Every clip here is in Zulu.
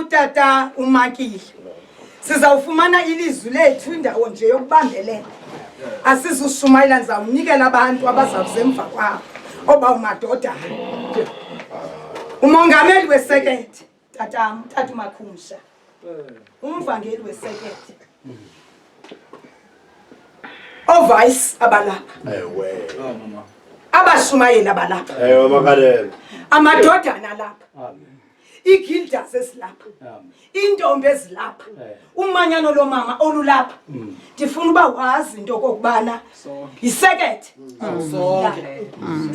Tata uMakile sizawufumana ilizwi lethu indawo nje yokubambelela asizushumayela ndizawunikela abantu abazawuze emva kwabo oba umadoda umongameli wesekete tatam Tata uMakhumsha umvangeli wesekete ovice abalapha ewe mama abashumayeli abalapha ewe makalelo amadodana lapha igildas esilapha intombi ezilapha umanyano lomama olulapha ndifuna uba wazi into kokubana yisekete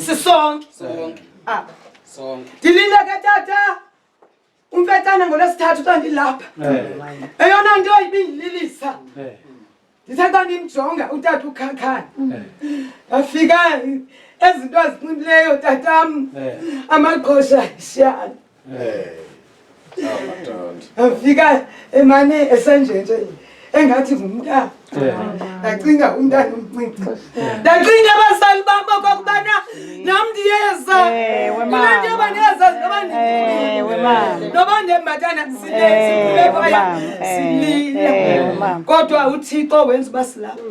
sisonke apha ndilinde ke tata umfetana ngolwesithathu xa ndilapha eyona nto ibindililisa ndithe xa ndimjonga utata uKhakhana afika ezinto azinxibileyo tatam amaqhosha shana afika emane esenjenje engathi ngumntana ndacinga umntana omncinci ndacinga abazali bam okokubana nam ndiyeza kule nto yoba ndiyazazi noba ndembatana silile kodwa uThixo wenza uba silapha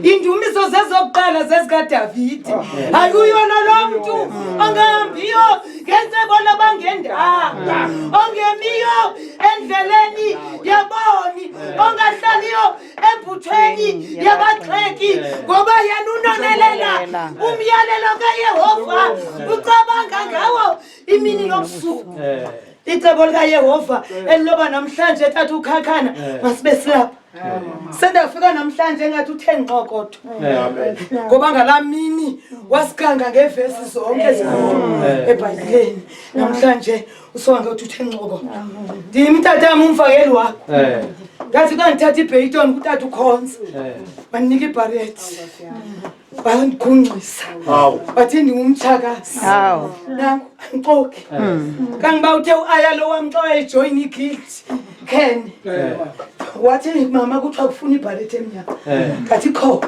indumiso zezokuqala zezikaDavide ayuyona lo mntu ongahambiyo ngenseko nabangendanga ongemiyo endleleni yaboni ongahlaliyo embuthweni yabaxheki ngoba yena unonelela umyalelo kaYehova ucabanga ngawo imini nobusuku icebo likaYehova eliloba namhlanje tata uKhakhana masibe silapha sendafika namhlanje engathi uthe ngqokotho ngoba ngalamini wasikhanga ngevesi zonke ezinkulu eBhayibhelini namhlanje usonke uthi uthe ngqoko ndim tatam umfakeli wakho ngathi kangithatha iBayton kutata uKhonza banika iBarrett bandigungqisa bathi ndingumtshakazi nangu angixoki kangiba uthe uAyalo wamxa ejoin iGuild Ken wathi mama kuthiwa kufuna iBarrett emnyama ngathi kho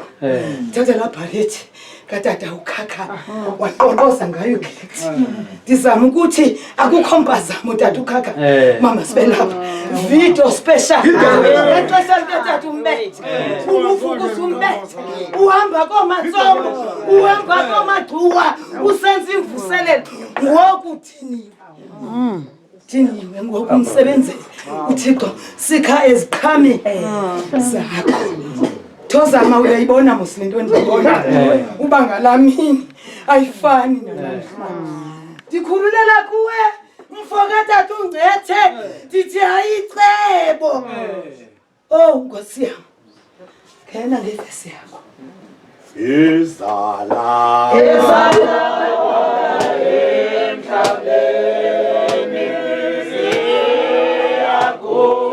thatha la Barrett katata uKhakhana waqonqoza ngayo iGuild ndizama ukuthi akukho mpazamo tata uKhakhana mama sibe lapha video special exesha likatata umbethe umufukuza umbethe uhamba komatsomo uhamba komagcuwa usenza imvuselelo ngoku thiniwe ngoku umsebenzeli uThixo sikha eziqhami zakho thozama uyayibona musilento ndibona uba ngalamini ayifani namhlanje ndikhululela kuwe mfokatata ungcethe ndithi ayicebo Nkosi yami khena ngevesi yakho izala emhlabeni yakho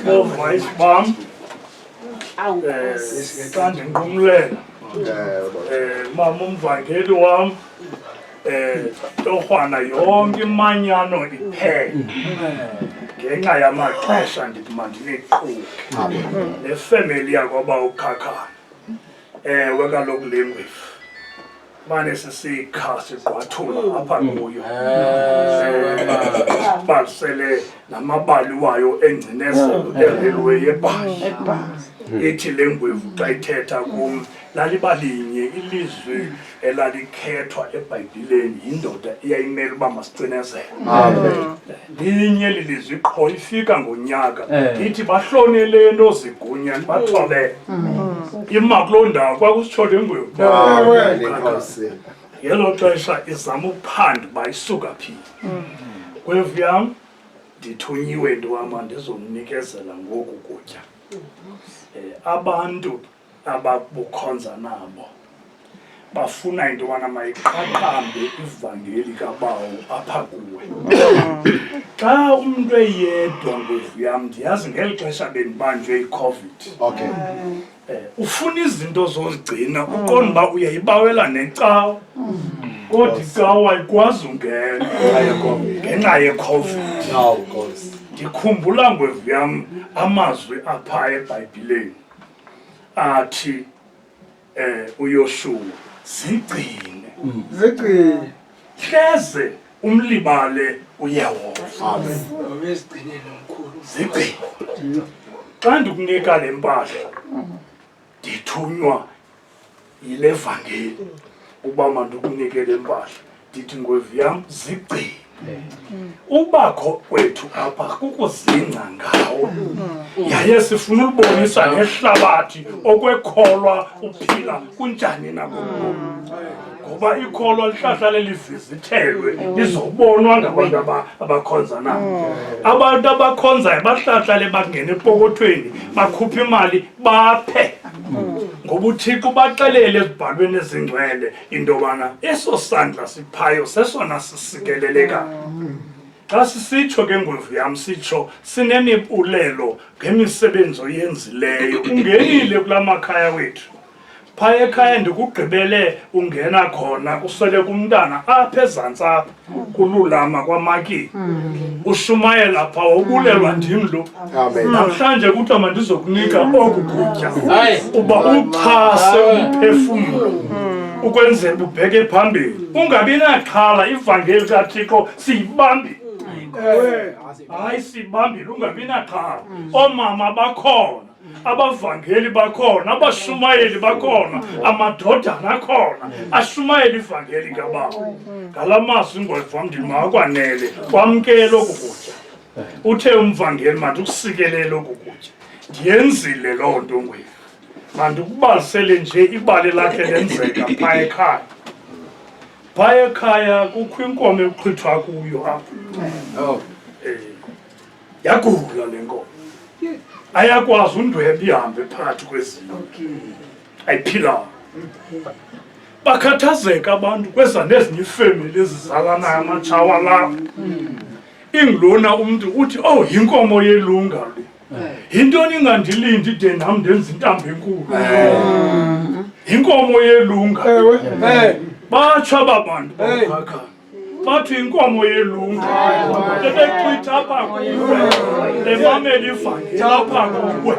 Vice bam. Standing kumlela. Mama umvangeli wam. Torhwana yonke imanyano iphele. Ngenxa yamaxesha ndithi mandinequke. Le family yakwaba ukhakhana. Ewe kaloku le ngwevu. Mane sisikha sigqwathula apha kuyo. Basele namabali wayo engcinezelo erailway eBhayi. Ithi le ngwevu xa ithetha kum lalibalinye ilizwi elalikhethwa eBhayibhileni yindoda eyayimele uba masicinezele. Linye lilizwi qho ifika ngonyaka ithi bahloneleni ozigunya bathobele. Ima kuloo ndawo kwakusitsho le ngwevu. Ngelo xesha izama ukuphanda uba isuka phi. Ngwevu yam ndithunyiwe ntwama ndizomnikezela ngoku kutya. Abantu ababukhonza nabo bafuna into yobana mayiqaqambe ivangeli kaBawo apha kuwe. Xa umntu eyedwa ngwevu yam ndiyazi ngeli xesha bendibanjwe iCovid. Ufuna izinto zozigcina uqonda uba uyayibawela necawa. Kodwa icawa ayikwazi ungena ngenxa yeCovid. Ndikhumbula ngwevu yam amazwi apha eBhayibhileni athi uYoshua zigcine hleze umlibale uYehova. Zigcine. Xa ndikunika le mpahla ndithunywa yile vangeli uba mandikunike le mpahla ndithi ngwevu yam zigcine. Ubakho kwethu apha kukuzingca ngawo. Yaye sifuna ulibonisa nehlabathi okwekholwa uphila kunjani nakulo. Ngoba ikholwa lihlahla lelivizithelwe lizobonwa ngabantu abakhonza nabo. Abantu abakhonzayo bahlahla lebangena epokothweni bakhupha imali baphe. Ngoba uThixo baxelele ezibhalweni ezingcwele into yobana eso sandla siphayo sesona sisikelelekayo. Xa sisitsho ke ngwevu yam sitsho sinemibulelo ngemisebenzi oyenzileyo. Ungenile kula makhaya wethu. Phaya ekhaya ndikugqibele ungena khona kuswele kumntana apha ezantsi apha kululama kwaMaki. Ushumayela pha wobulelwa ndim lo. Namhlanje kuthiwa mandizokunika oku kutya uba uxhase umphefumlo ukwenzela ubheke phambili. Ungabi naxhala ivangeli kaThixo siyibambile. Hayi siyibambile ungabi naxhala. Oomama bakhona. Abavangeli bakhona, abashumayeli bakhona, amadodana akhona, ashumayeli ivangeli kaBawo. Ngalamazwi ngwevu wam ndimakwanele kwamkela oku kutya. Uthe umvangeli mandikusikelele oku kutya. Ndiyenzile loo nto ngwevu. Mandikubalisele nje ibali lakhe lenzeka phaya ekhaya. Phaya ekhaya kukho inkomo ekuxhithwa kuyo apha. Yagula le nkomo. Ayakwazi undweba ihambe phakathi kwezinto. Ayiphilanga. Bakhathazeka abantu kweza nezinye ifemeli ezizalanayo amatshawa lawo. Ingilona umntu uthi oh yinkomo yelunga le. Yintoni ingandilindi de nam ndenza intambo enkulu. Yinkomo yelunga. Batsho abantu bakha. Bathi inkomo yelunga. Bebexhwitha apha kuwe. Lemameli ivangeli apha kuwe.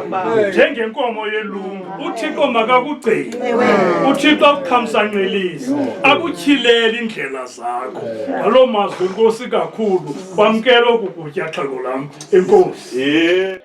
Njengenkomo yelunga. Uthixo makakugcine. Uthixo akukhamsanqelise. Akutyhilele indlela zakho. Ngaloo mazwi Nkosi kakhulu. Kwamkela oku kutya xhego lam. Enkosi.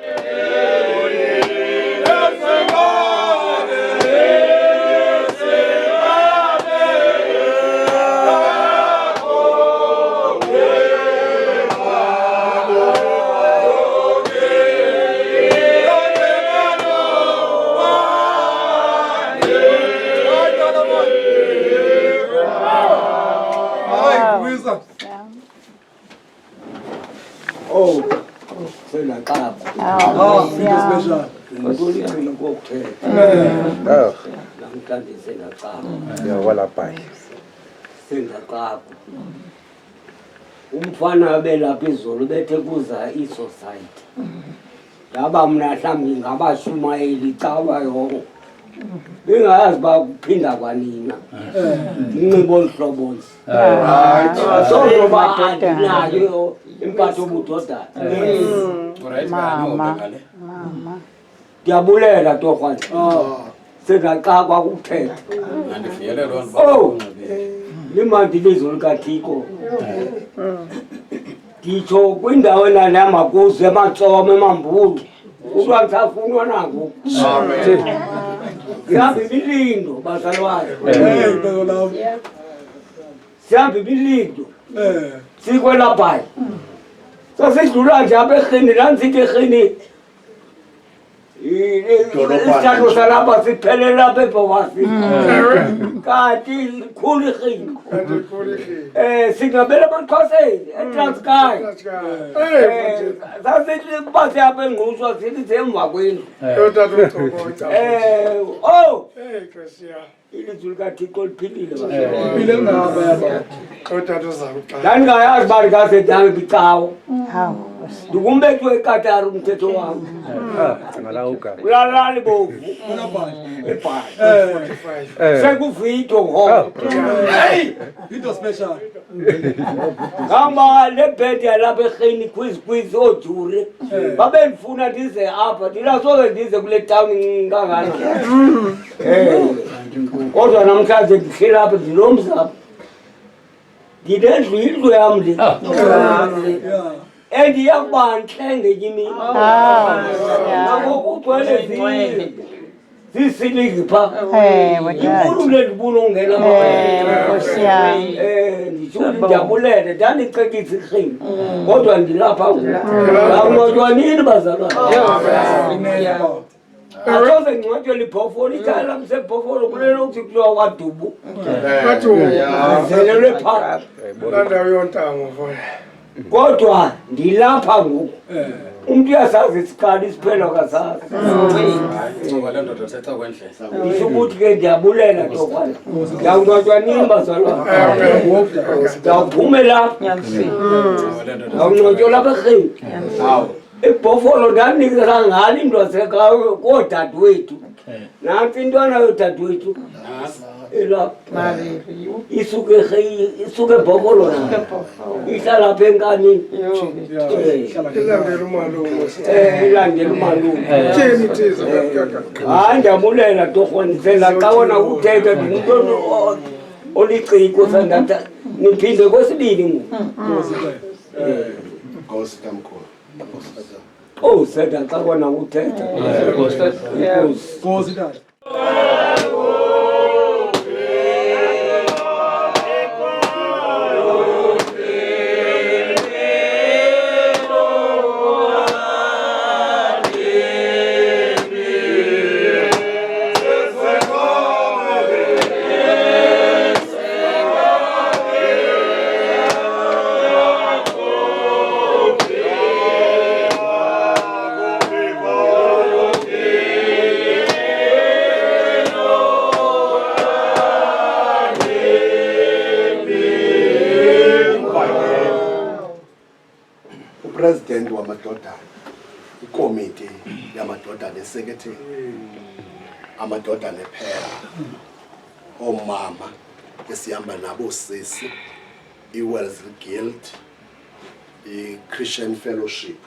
Umfana abelapha izolo bethe kuza isociety yaba mna mhlawumbi ngabashumayeli cawa yonke bengayazi ba kuphinda kwanina inxibo olhlobo sonke nayo impatho budoda mama ndiyabulela torhwana sengaxakwa kuthetha limandi ilizwe likathixo nditsho kwindawo enanamakuzo ematsoma emambulu kuthiwa ndisafunwa nangoku sihamba imilindo bazalwane sihamba imilindo sikwelaphayo sasidlula nje apha erhini nantsithi erhini isithatho salapha siphelela apha ebhokasini kanti ikhulu irhini singabela amaxhoseni eTranskei sasithi uba siyapha engquswa sithi semva kwendlu ilizwi likathixo liphilile ndandingayazi uba ndingasedanga icawo ndikumbethu ekatari umthetho wam ulalali bovu ebhali sekuvito ngoko ngamba lebhedi yalapha erheni kwizikwizi oojure babendifuna ndize apha ndinasoke ndize kule tawuni kangana kodwa namhlanje ndihleli apha ndinomzapha ndinendlu indlu yam le endiyakuba ntle ngenye imini nakokugcwele ziisilingi phaa inkulu le ndibuna ungena nditsho ndiyabulele ndandicekisa irhini kodwa ndilapha ngokunqotywa nini bazalwane asoze ngcwatywe libhofolo ikhaya lam sebhofolo kulenokuthi kuthiwa kwadubu zelelwe phaa kodwa ndilapha ngoku umntu uyasazi isikali isiphelo kasazi ndisho ukuthi ke ndiyabulela torhwana ndiyawunqotywa nini bazalwane ndiyawuphumela ndiyawunqotywa lapha erheni ibhofolo ndandinikela ngalo into asekayo koodadewethu nantsi intwana yoodadewethu elapha isuke ebhofolo ihlala apha enkanini ilandela umalume hayi ndiyabulela torhwana sendaxawona kuthetha ndingumntu oliciko sendatha niphinde kwesibini ngoku sendaxawona kuthetha President wamadoda ikomiti yamadoda nesekrethe amadoda nephera omama esihamba nabo sisi iWells Guild iChristian Fellowship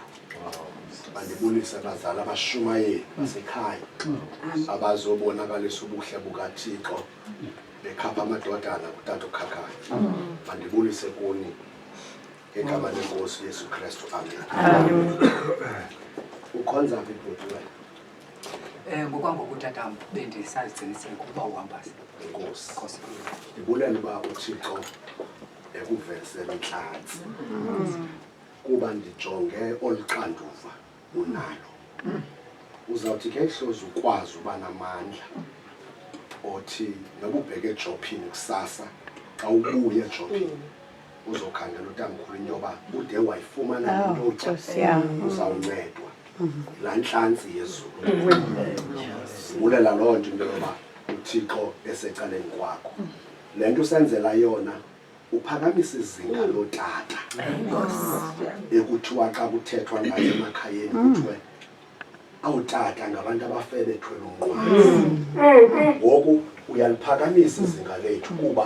bandibulisa bazala abashumayeli basekhaya abazobonakalisa ubuhle bukaThixo bekhapha amadodana kutata ukhakhayo bandibulise kuni egama lenkosi Yesu Kristu amen. Ukhonza ibhodi wena ngokwangokutatha bendisaziqinisile ukuba uhamba inkosi ndibulela uba uThixo ekuvelisela inhlanzi kuba ndijonge oluxanduva unalo uzawuthi ke ihlozi ukwazi uba namandla othi nobubheke eJophini kusasa xa ubuye eJophini uzokhangela utamkhulu into yoba ude wayifumana into otya uzawuncedwa laa nhlanzi yezulu sibulela loo nto into yoba uThixo esecaleni kwakho le nto usenzela yona uphakamisa izinga lotata ekuthiwa xa kuthethwa ngayo emakhayeni kuthiwe awutata ngabantu abafele ethwele umnqwazi. Ngoku uyaliphakamisa izinga lethu kuba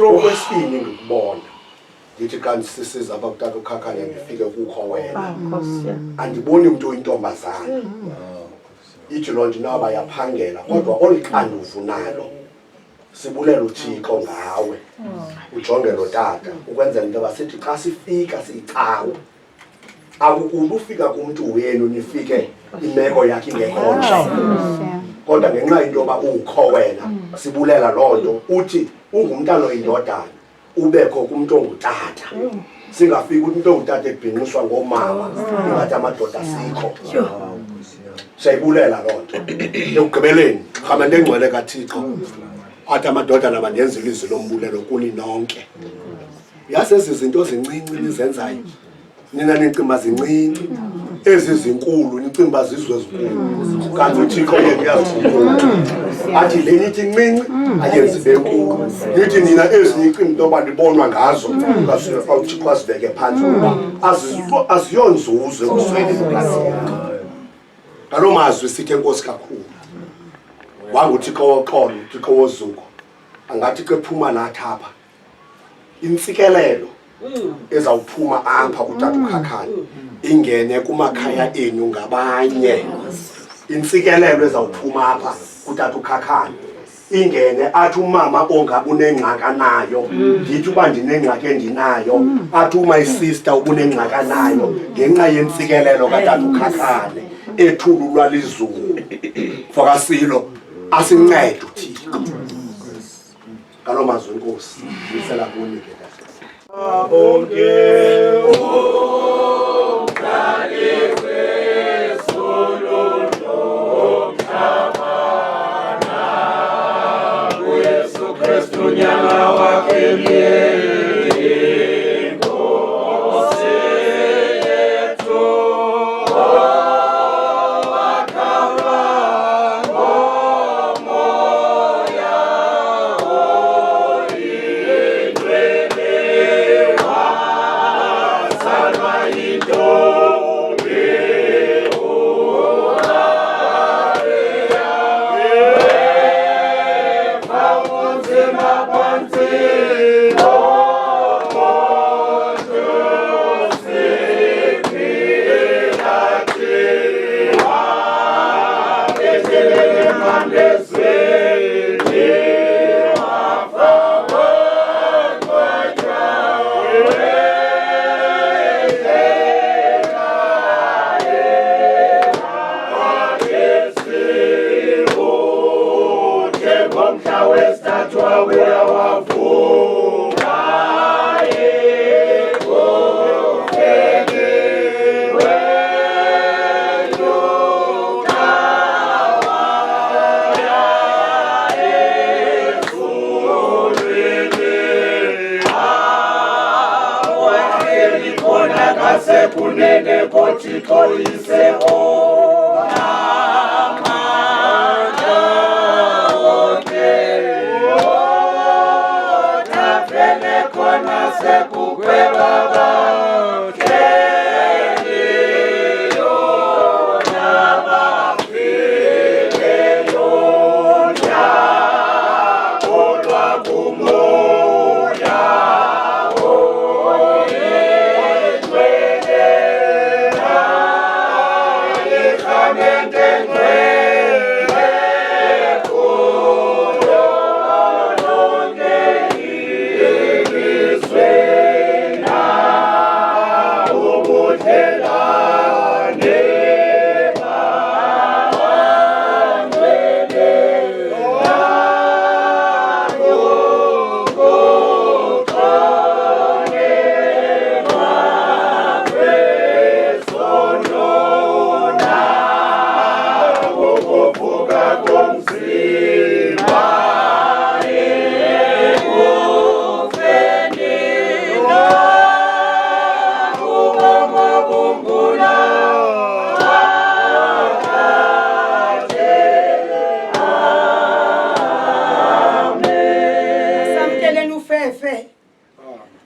okwesibini ngikubona ndithi kanti sisiza apha kutata uKhakhanya ndifike kukho wena andiboni umntu oyintombazana ithi loo nto naba yaphangela kodwa oluxanduva nalo sibulela uThixo ngawe ujonge lo tata ukwenzela into basithi xa sifika siyicawa akukuba ufika kumntu wenu nifike imeko yakhe ingekhona kodwa ngenxa into yoba ukho wena sibulela loo nto uthi ungumntana oyindodana ubekho kumntu ongutata singafiki ukuthi umntu ongutata ebhinqiswa ngomama ingathi amadoda asikho siyayibulela loo nto ekugqibeleni rhamante engcwele kaThixo athi amadoda nabandenza ilizwi lombulelo kuni nonke yasezi zinto zincinci nizenzayo nina nicimba zincinci ezi zinkulu nicimba zizwe ezinkulu kanti uThixo yena uyazikhulula athi le nithi ncinci ayenzi benkulu nithi nina ezi nicimba into yoba ndibonwa ngazo uThixo azibeke phantsi ukuba aziyonzuzo ekusweni bukaThixo ngaloo mazwi sithi enkosi kakhulu wanguThixo woxolo uThixo wozuko angathi ke phuma nathi apha intsikelelo ezawuphuma apha kutata uKhakhanya ingene kumakhaya enu ngabanye intsikelelo ezawuphuma apha kutata uKhakhanya ingene athi umama ongabunengxaka nayo ndithi uba ndinengxaki endinayo athi my sister ubunengxaka nayo ngenxa yentsikelelo katata uKhakhanya ethululwa lizulu fokasilo asincede uThixo ngaloo mazwi enkosi bisela kuni ke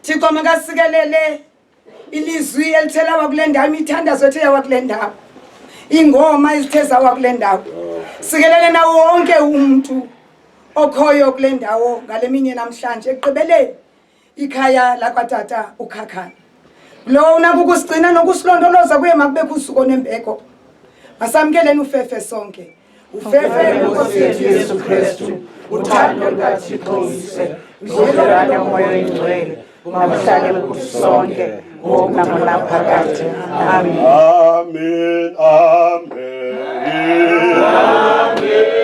Thixo makasikelele ilizwi elithela wakule ndawo imithandazo ethe yakule ndawo ingoma ezithe zawa kule ndawo. Sikelele nawo wonke umuntu okhoyo kule ndawo ngale mini namhlanje ekugqibeleni ikhaya lakwatata uKhakhana. Lo unakukusigcina nokusilondoloza kuye makubekho usuku onembeko. Masamkeleni ufefe sonke. Ufefe Nkosi yethu Yesu Kristu, uthando lukaThixo uyise, ubudlelwane moya oyingcwele, mabuhlale kuthi sonke, ngoku naphakade. Amen. Amen. Amen. Amen.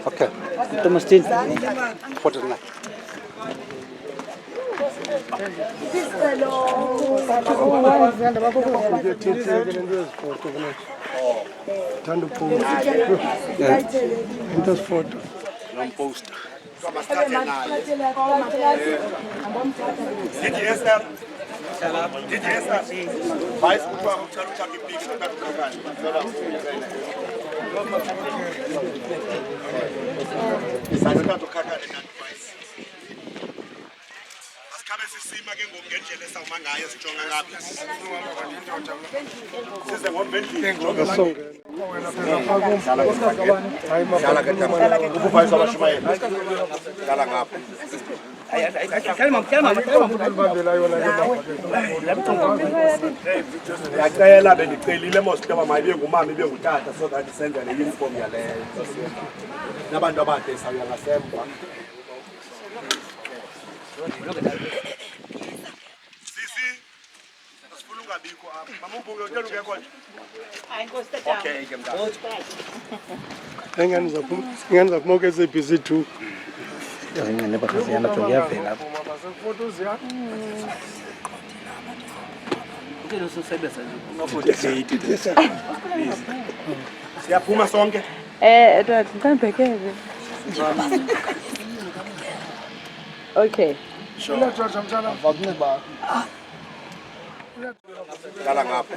Okay. Thomastin. Foto na. Tando post. Into photo. Non post. Weiß gut war ucharucha kipiki kutakukakani. Sanota tukakani na advice. Asikhabe sisima ke ngokungendlela esawuma ngayo sijonga ngapha. Size ngomendlini. Dala ke tama. Ukufayisa abashumayeli. Dala ngapha. Yacela bendicelile mositaba mayibe ngumama ibe ngutata so that senza le uniform yaleyo nabantu abade sawuya ngasemva sisi asifuna ungabikho apha mama ubuke utela ungekho nje hayi Nkosi tata okay ke mntana Engani zaphuma ke SABC 2 Ngene bakhasiyana tokuyavela. Siyaphuma sonke Ngibhekele. Okay. dala ngapha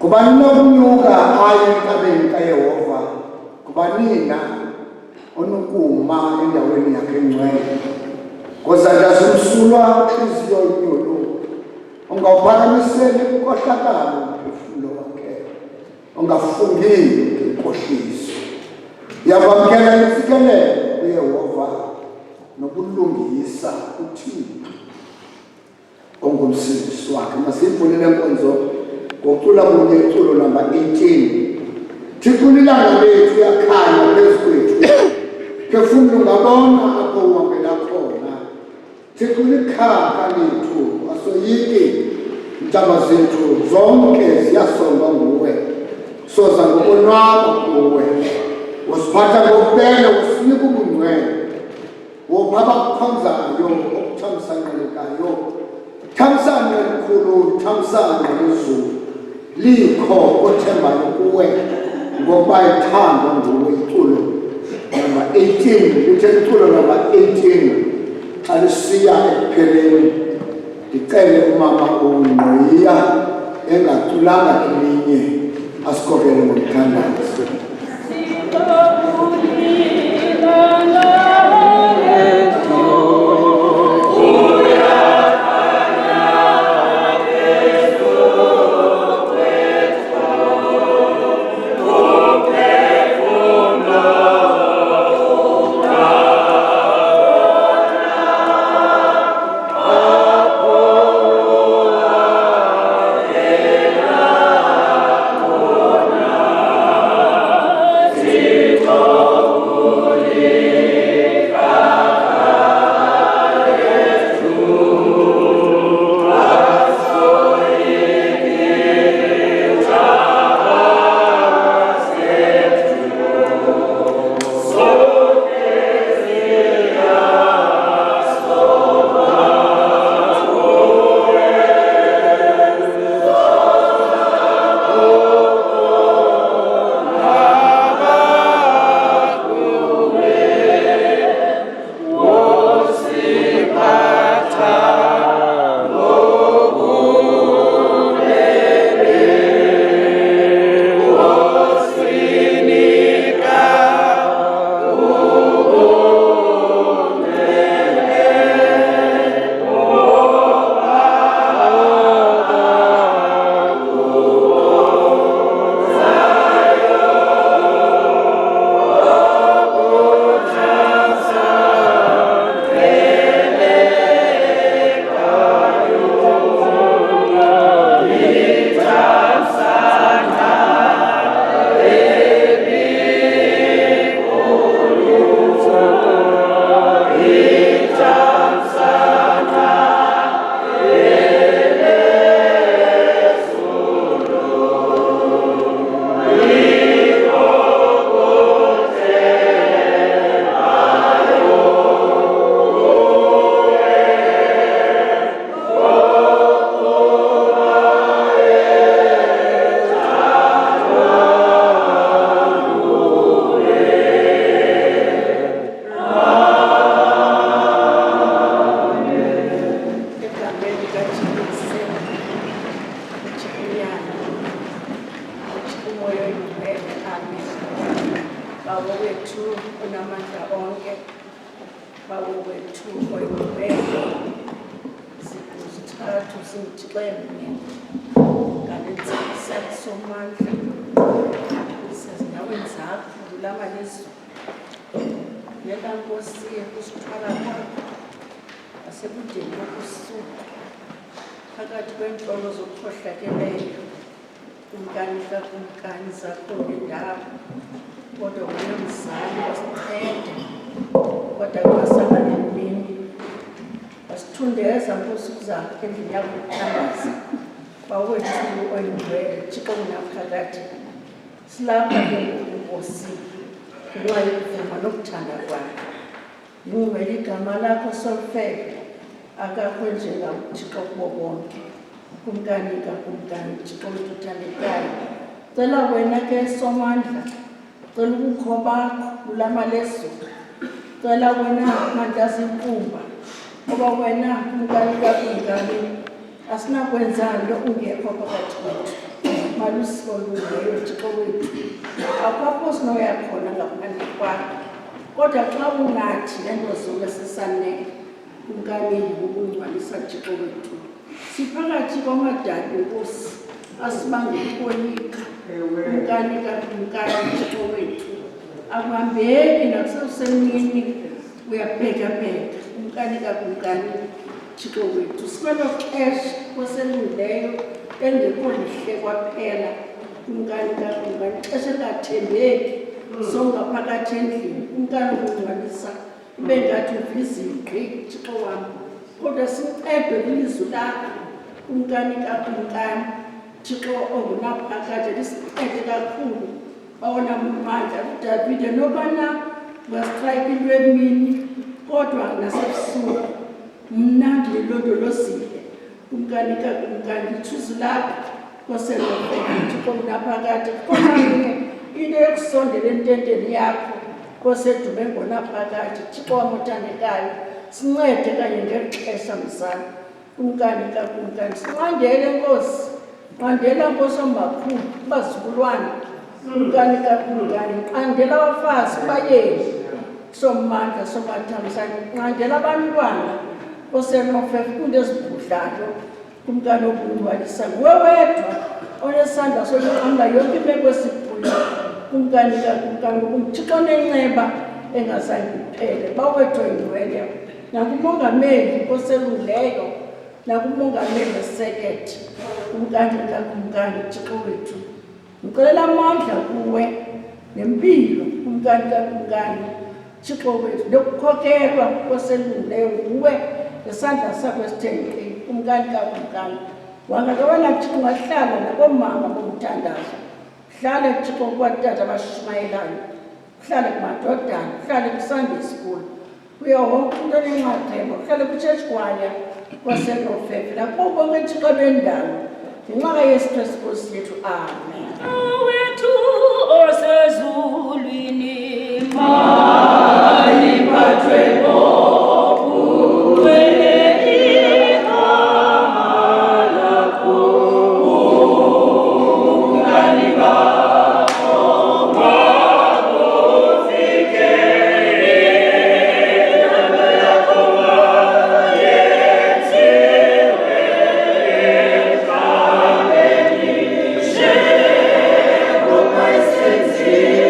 Kubanina kunyuka aye entabeni kaYehova kubanina onukuma endaweni yakhe engcwele kozanja somsulwa inhliziyo yonyulu ungawuphakamiseli ukhohlakalo umphefumulo wakhe ungafungile inkohliso yabamkela imfikelelo kuYehova nokulungisa uThixo ongumsindisi wakhe masivulele inkonzo ngokucula kunye iculo namba 18 Thixo ilanga lethu yakhanya phezu kwethu phefumulo ungabona apho uhambela khona Thixo likhaka lethu asoyiki intaba zethu zonke ziyasonga nguwe soza ngokonwaba kuwe wasiphatha ngokubela usinika ubungcwele wophaba kukhonzayo okuthamsanqelekayo thamsana elikhulu thamsana lezulu likho othembayo kuwe ngoba ithanda nguwe iculo namba 18 lithe iculo namba 18 xa lisiya ekupheleni ndicele umama uNoyiya engaculanga elinye asikhokhele ngokuthandaza bawo wethu onamandla onke, bawo wethu oyingcwele, zithathu zimthixemne ngale ntsisa somandla sezinyaweni zakho kulama lizwe. Yeka Nkosi kusithwala kwakho asekudeni kokusuka phakathi kweentlolo zokukhohlakeleyo kumkani kakumkani zakho ngendawo, kodwa wena mzali wasincede, kodwa kwasala nemini wasithundeza Nkosi zakho endlini yakho yokuthandaza. Bawethu oyingcwele Thixo unaphakade, silapha ke ngoku Nkosi ngenxa yokuvuma nokuthanda kwakho. Lingcwele igama lakho solfele, akakho njengakuThixo kubo bonke. Kumkani kakumkani Thixo wethu uthandekayo, cela wena ke somandla, cela ubukho bakho kulama lezulu, cela wena mandla zinkumba, ngoba wena kumkani kakumkani asinakwenza nto ungekho phakathi kwethu. Malusiko lungeyo Thixo wethu, akukho sinoya khona ngaphandle kwakho, kodwa xa ungathi le nto zonke sisanele kumkani ngokungcwalisa Thixo wethu, siphakathi kwamadada Nkosi asibangekhoyika. Kumkani kakumkani Thixo wethu, akuhambeki nakusesemini uyabhekabheka. Kumkani kakumkani Thixo wethu, sikwelo xesha koselungileyo engekho lihle kwaphela. Kumkani kakumkani ixesha elingathembeki songaphakathi endlini. Kumkani ukungcwalisa ibe ngathi uvizigqi Thixo wam, kodwa sincede kwilizwi lakho. Kumkani kakumkani Thixo ongunaphakade, lisincede kakhulu bawona mandla uDavide, nobana wastrayika into emini kodwa nasebusuku mna ndilondolozile. Kumkani kakumkani lithuzi lakho koselofeke Thixo unaphakade, khona into yokusondela ententeni yakho kosedume ngonaphakade. Thixo wam othandekayo, sincede kanye ngexesha mzali. Kumkani kakumkani sinqandele Nkosi, nqandela Nkosi ombakhulu bazukulwana. Kumkani kakumkani nqandela abafazi bayeni somandla sobathamsanqa, nqandela abantwana osenofefe kunto ezibhudlayo. Kumkani okungcwalisa nguwe wedwa onesandla sokuqamba yonke imeko esiphula. Kumkani kakumkani kumthixo nenceba engazange iphele, bawethu oyingcwele, nakumongameli oselungileyo, nakumongameli esekethe. Kumkani kakumkani Thixo wethu, ngicela amandla kuwe nempilo. Kumkani kakumkani Thixo wethu, nokukhokelwa koselungileyo nguwe ngesandla sakho esithembileyo. Kumkani kakumkani wangakabana Thixo ungahlala nakoomama bomthandazo, hlale Thixo kwatata abashumayelayo, hlale kumadodana, hlale kwiSunday school, kuyo wonke umntu onenxaxheba, hlale kwitshetshi kwaya kwasenofefe lapho bonke Thixo bendalo, ngenxa kaYesu Kristu Nkosi yethu. Amen. Wethu osezulwini maliphathwe Sensitive.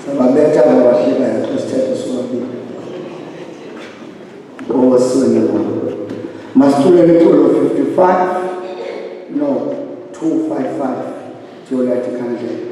Sababeta ngawashika isithetho sobabili. Owasini masithule leculo 55 no 255 Juliet Khandlela.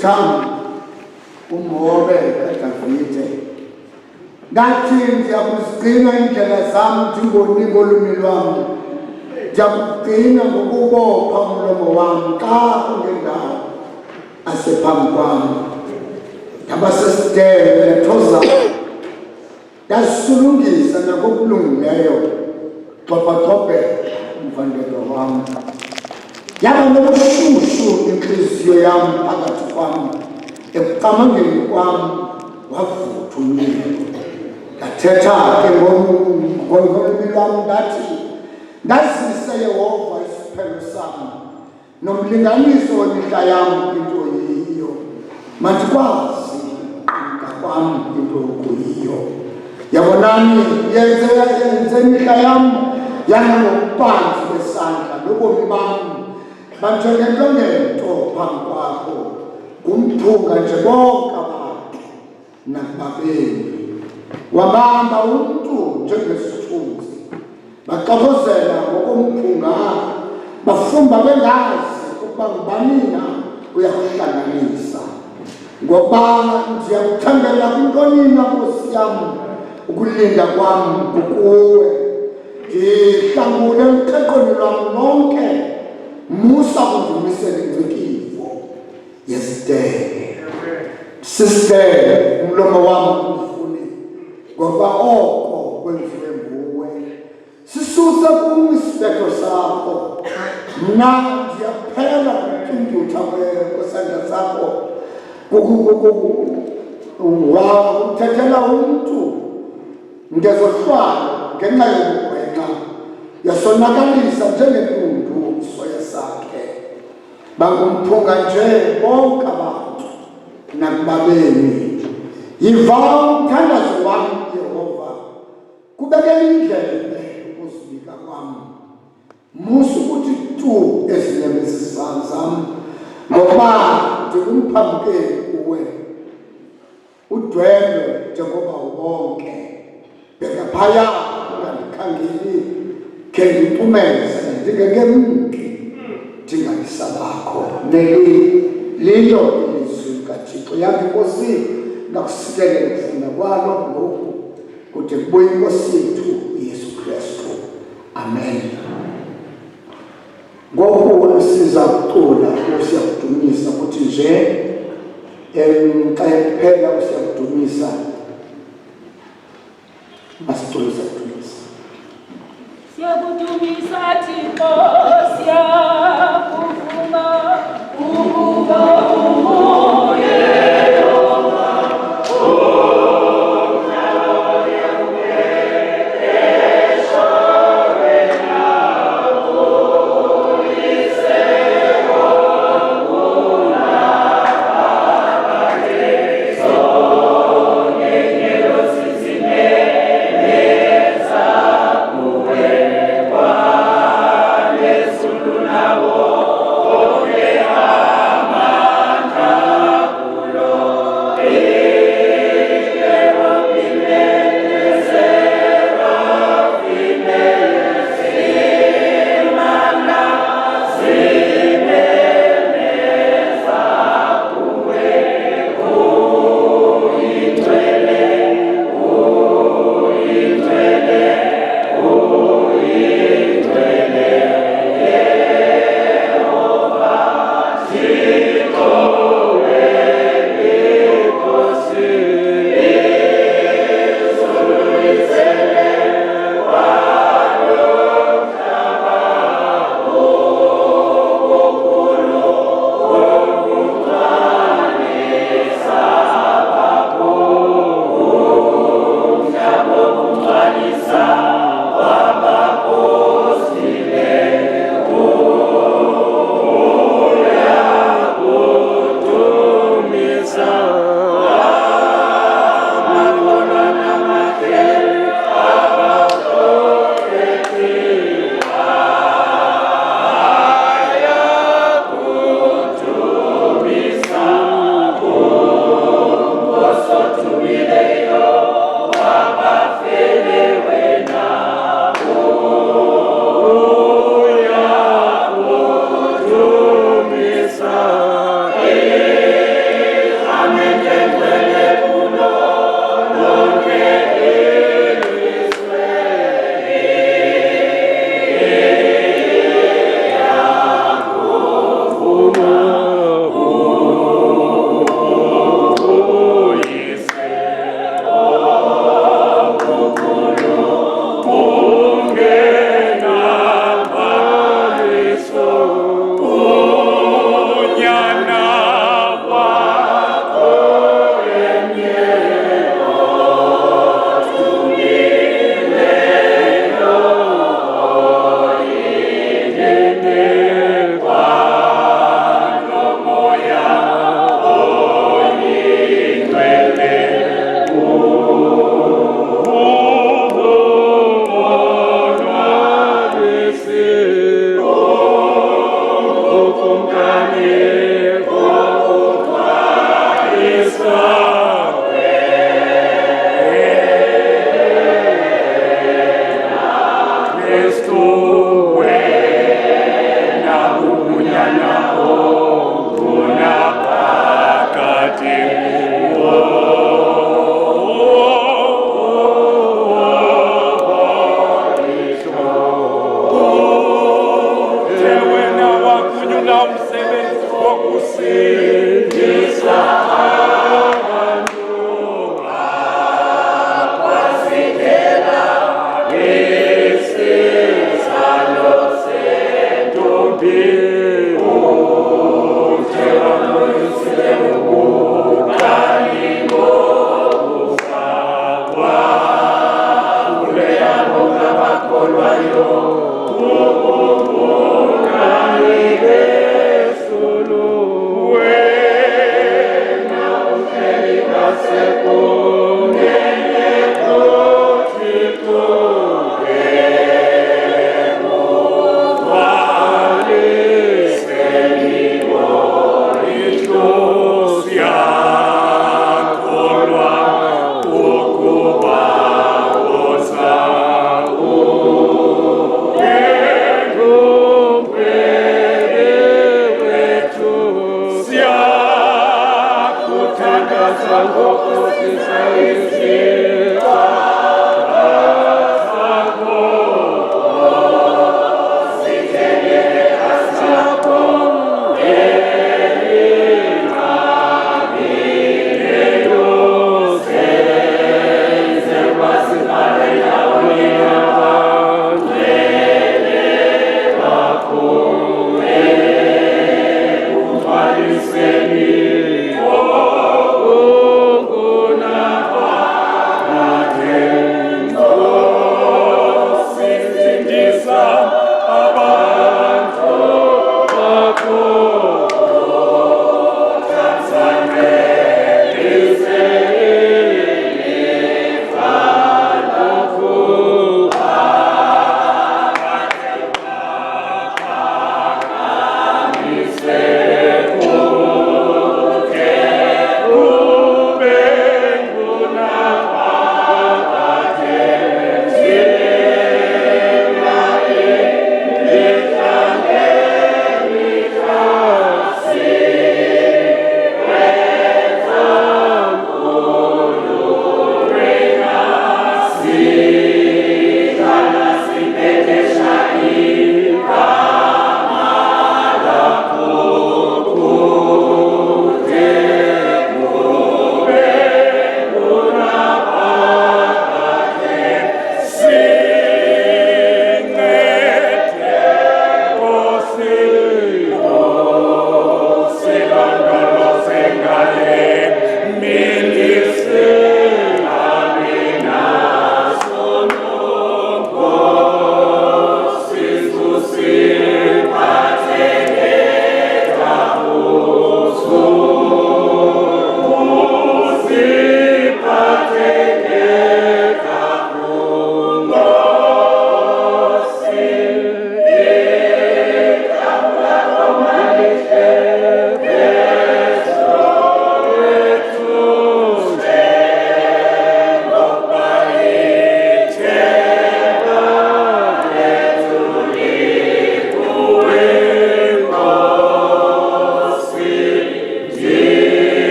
Tam, Umhobe, Katavite. That means you have to screen and tell some to go Nigolumilum. Japina Gubo, Pamlomoam, Ka, as a Pamquam. Tabasiste, Tosa. That's Sulungis and a Goblum, Mayo, Papa Tope, Van der Ram. Yam no shoe increase your yam Pagatum, a common one, what to me. A teta can go that. That's the say of voice, Perusam. No Linganis or Nitayam into Yo. Matquas, Kapam into Yo. Yamonani, Nitayam, Yano Pans, the Santa, Lobo Mam, Banchagan to Pampaco, Gumpuga, Jabon, Nababe. Wamamba untu njengesithunzi baqokozela ngokomphunga bafumba bengazi ukuba ngibanina uyakuhlanganisa ngoba ndiyakuthembela kwintonina Nkosi yami ukulinda kwami kukuwe ndihlangule emqheqweni lwam lonke musa kundumisela ingcikifo yesitele sistele umlomo wami ngoba oko kwenziwe nguwe sisusa kumisibetho sakho mna ndiyaphela kumpindutha kwesandla sakho uthethela umntu ngezohlwalo ngenxa yokugwenxa yasonakalisa njengentundu isoya sakhe bangumphunga nje bonke abantu nakubabemi yiva umthandazo wami Yehova kubekela indlela ukuzibika kwami musu ukuthi tu ezinyembezi zami ngoba ndikumphamukeli kuwe udwendwe njengoba wonke bheka phaya ungandikhangeli khe ngipumeze ndingekemki ndingalisabakho lilo ilizwi kaThixo yakhe Nkosi nakusikelele ukufuna kwalo ngoku kude kubuye Inkosi yethu uYesu Kristu. Amen. Ngoku siza kucula usiyakudumisa ukuthi nje xa kuphela usiyakudumisa masicule sakudumisa. Siyakudumisa Thixo siyakuvuma ukuba umoya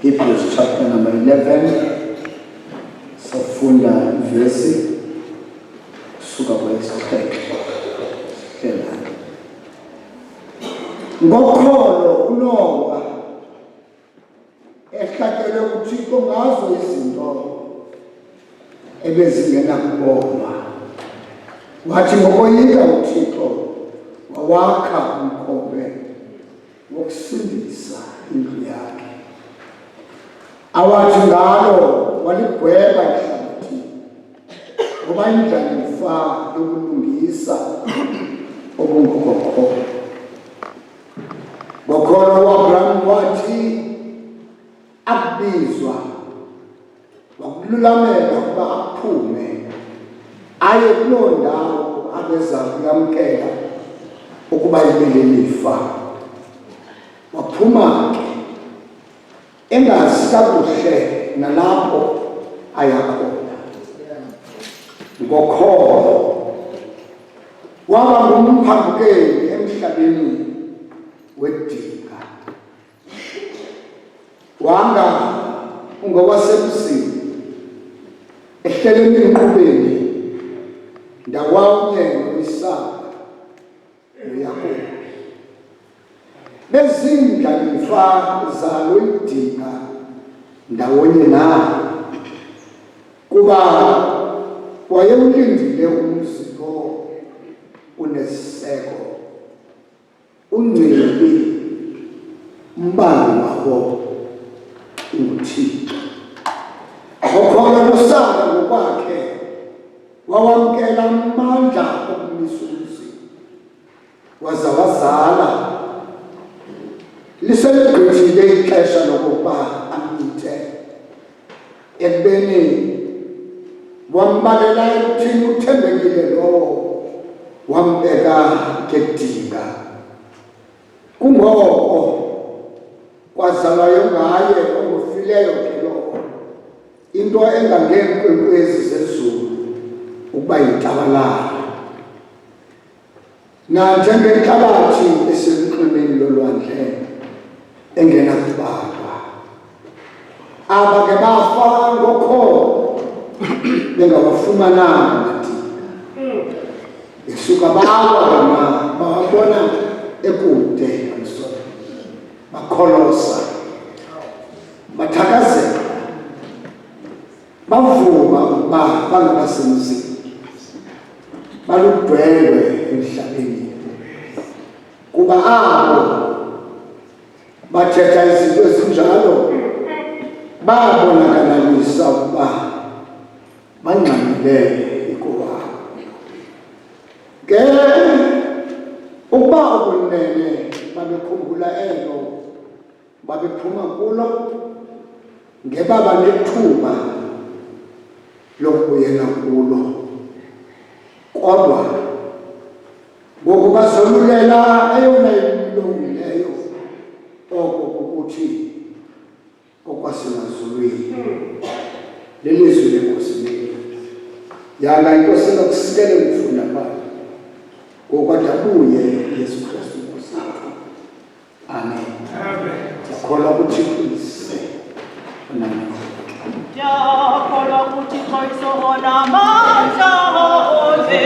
Hebrews chapter number 11, safunda ivesi suka kwesixhenxe. Ngokholo uNoah ehlakelwe uThixo ngazo izinto ebezingena kubonwa. Wathi ngokoyika uThixo wawakha umkhombe wokusindisa indlu yakhe. Awathi ngalo waligweba ihlabathi ngoba indlalifa yokulungisa okungokho. Ngokholo uAbraham wathi akubizwa wakululamela ukuba aphume aye kuloo ndawo abeza kuyamkela ukuba ibe lilifa. Waphuma ke engazi kakuhle nalapho aya khona. Ngokholo waba ngumphambukeli emhlabeni wedinga. Wanga ungowasemzini ehleleni enqubeni ndawonye noIsaka noYakobi. Bezindlalifa zalo idinga ndawonye naye kuba wayewulindile umzi lo unesiseko, ungcili umbali wawo uThixo. Ngokholo uSara ngokwakhe wawamkela amandla okumisa umzi, waza wazala. Liseligqithile ixesha lokuba amnike ekubeni wambalela ekuthini uthembekile lowo wambeka ngedinga. Kungoko kwazalwayo ngaye ongofileyo ke lowo into engangeenkwenkwezi zezulu ukuba yintabalala, nanjengenhlabathi eselunxwemeni lolwandle engenakubalwa. Aba ke bafa ngokholo bengawafumananga amadinga. Besuka bawa bawabona ekude bakholosa, bathakazela, bavuma ukuba bangabasemzini, baludwendwe emhlabeni kuba abo bathetha izinto ezinjalo babonakalisa ukuba bangxamile ikowabo. Ke ukuba ubunene babekhumbula elo babephuma kulo ngebaba nethuba lokubuyela kulo, kodwa ngoku bazolulela eyona ilungileyo oko kukuthi okwasemazulwini lelizwi lenkosi lethu. Yanga inkosi enokusikele ukufunda kwayo ngokwadabuye Yesu Kristu Nkosi yethu. Amen. Yakholwa kuThixo ise. Amen. Yakholwa kuThixo isohona amandla onke.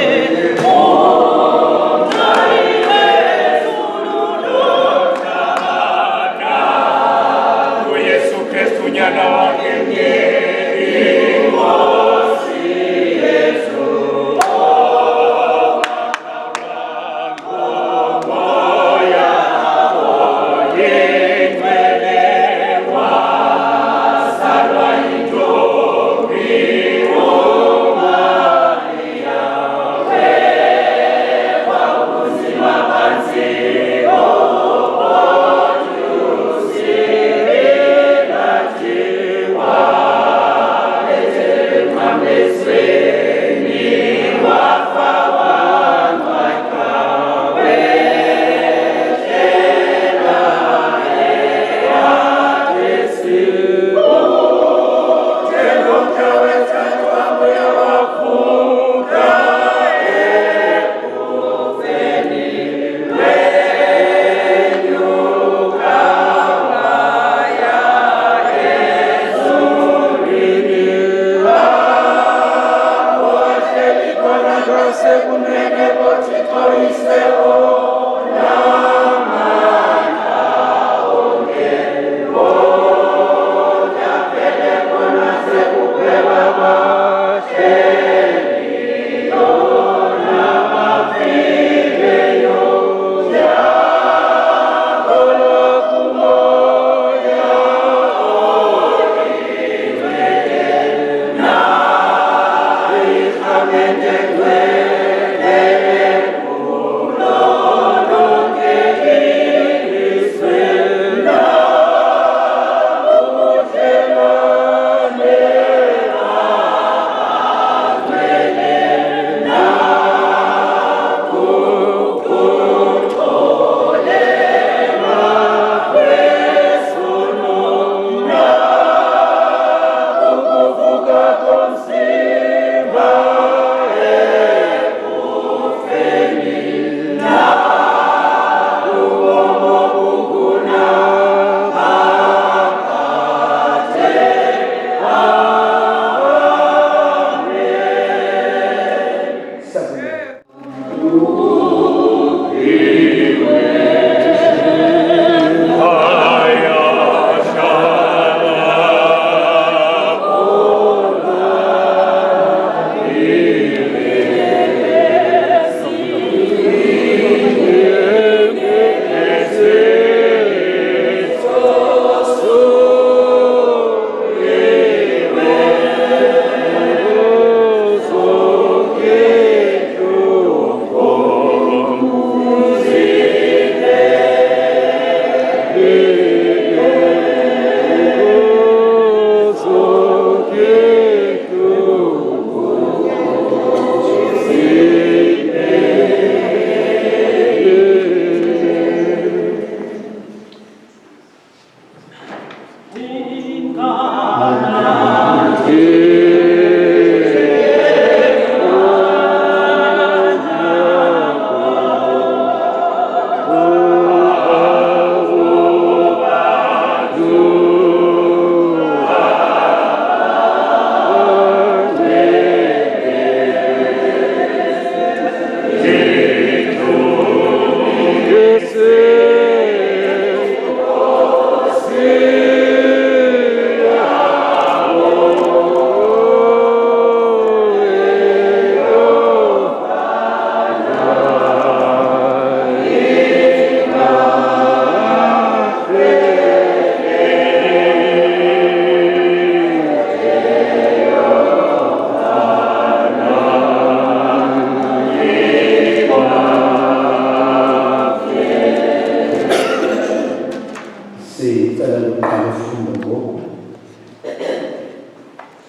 Baba,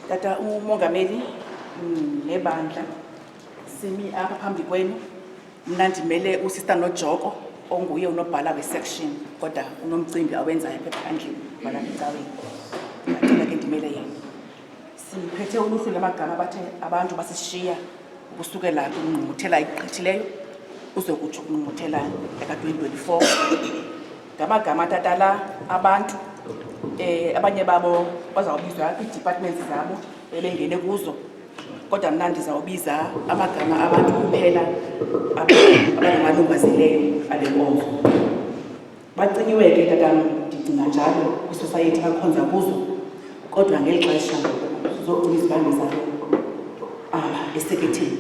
Tata umongameli nebandla simi apha phambi kwenu. Mna ndimele uSister Nojoko onguye unobhala wesection kodwa unomcimbi awenzayo apha phandle balapha ecaweni. Ndicela ke ndimele yena. Siphethe uluhlu lwamagama abathe abantu basishiya ukusukela kwingqungquthela egqithileyo uzokutsho kwingqungquthela eka-2024. Ngamagama tata la abantu abanye babo bazawubizwa kwi-departments zabo ebengene kuzo, kodwa mna ndizawubiza amagama abantu kuphela abangamalungazileyo ale nkonzo. Bacinyiwe ke tatam, ndicinga njalo kwisosayeti abakhonza kuzo, kodwa ngeli xesha zogcina izibambe zabo apha eseketheni.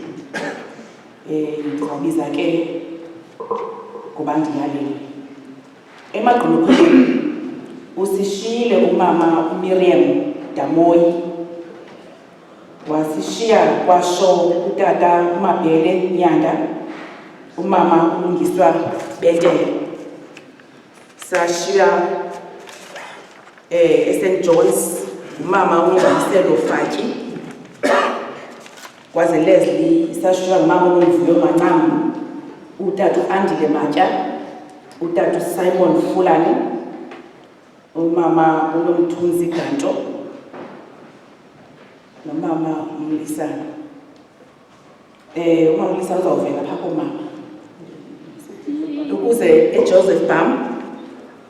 Ndizawubiza ke ngoba ndiyalele emagqolopheni. Usishiyile umama uMiriam Damoyi, wasishiya kwasho utata uMabele Nyanda, umama uLungiswa Bentele. Sashiya St. John's umama uNgabiselo Faki, kwaze Leslie sashiya umama uNomvuyo Mancam, utata uAndile Matya, utata Simon Fulani, umama uNomthunzi Ganto, nomama uMlisana. Umama uMlisana uzawuvela phaa komama. Ukuze eJoseph Bam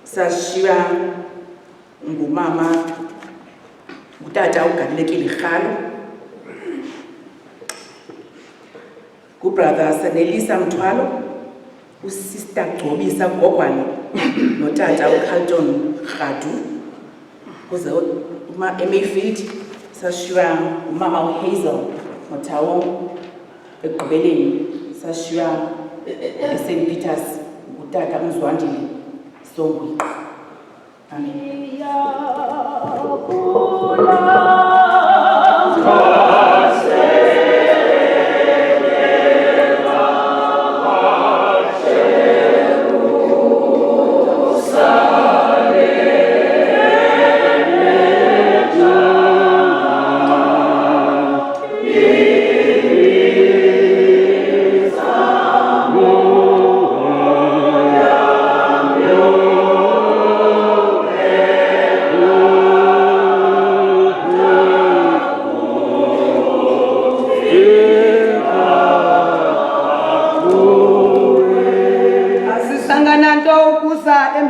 sashiywa ngumama utata uGalulekile Rhalo, kubrother Sanelisa Mthwalo, usister Gcobisa Gogwane, notata uCarlton Radu. Kuze eMayfield sashiywa umama uHazel Mothawo, ekugqibeleni sashiywa eSt. Peters utata uMzwandile Songwe. Amen.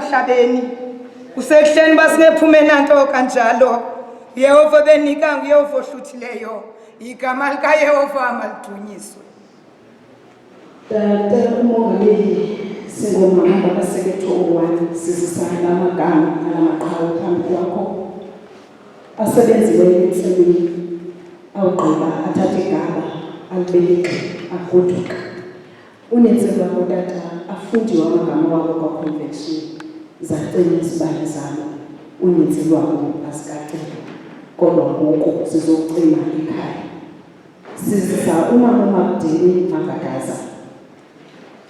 emhlabeni kusekuhleni basingephume nanto kanjalo Yehova benika nguYehova ohluthileyo igama lika Yehova malidunyiswe Tata umongameli singomama abaseketho u1 sizisana amagama alamaqhawe phambi kwakho asebenziweyo emhlabeni awugqiba athathe igama alibeleke agoduka uninzi lwakho tata afundiwe amagama wakho kwa-convention zacela isibane zabo uninzi lwakho azikaceli kodwa ngoku sizokucima ekhaya sizisa umama uMagdeni Mangagaza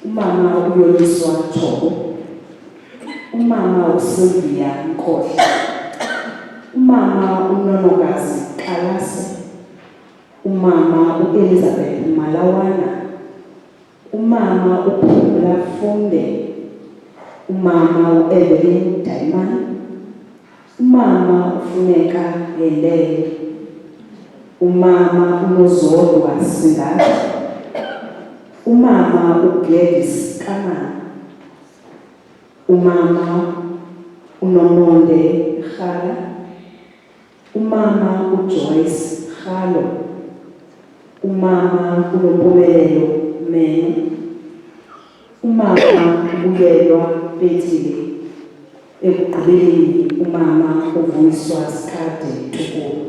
umama uYoliswa Thobo umama uSylvia Nkohla umama uNonokazi Kalase umama uElizabeth Malawana umama uPhumla Funde umama uEvelyn Diamond umama uFuneka Yendele umama uNozodwa Singathi umama uGladys Kamana umama uNomonde Khala umama uJoyce Khalo umama uNompumelelo Mene umama uBuyelwa Bethile ekugqibeleni umama uVuyiswa Sikade Tukulu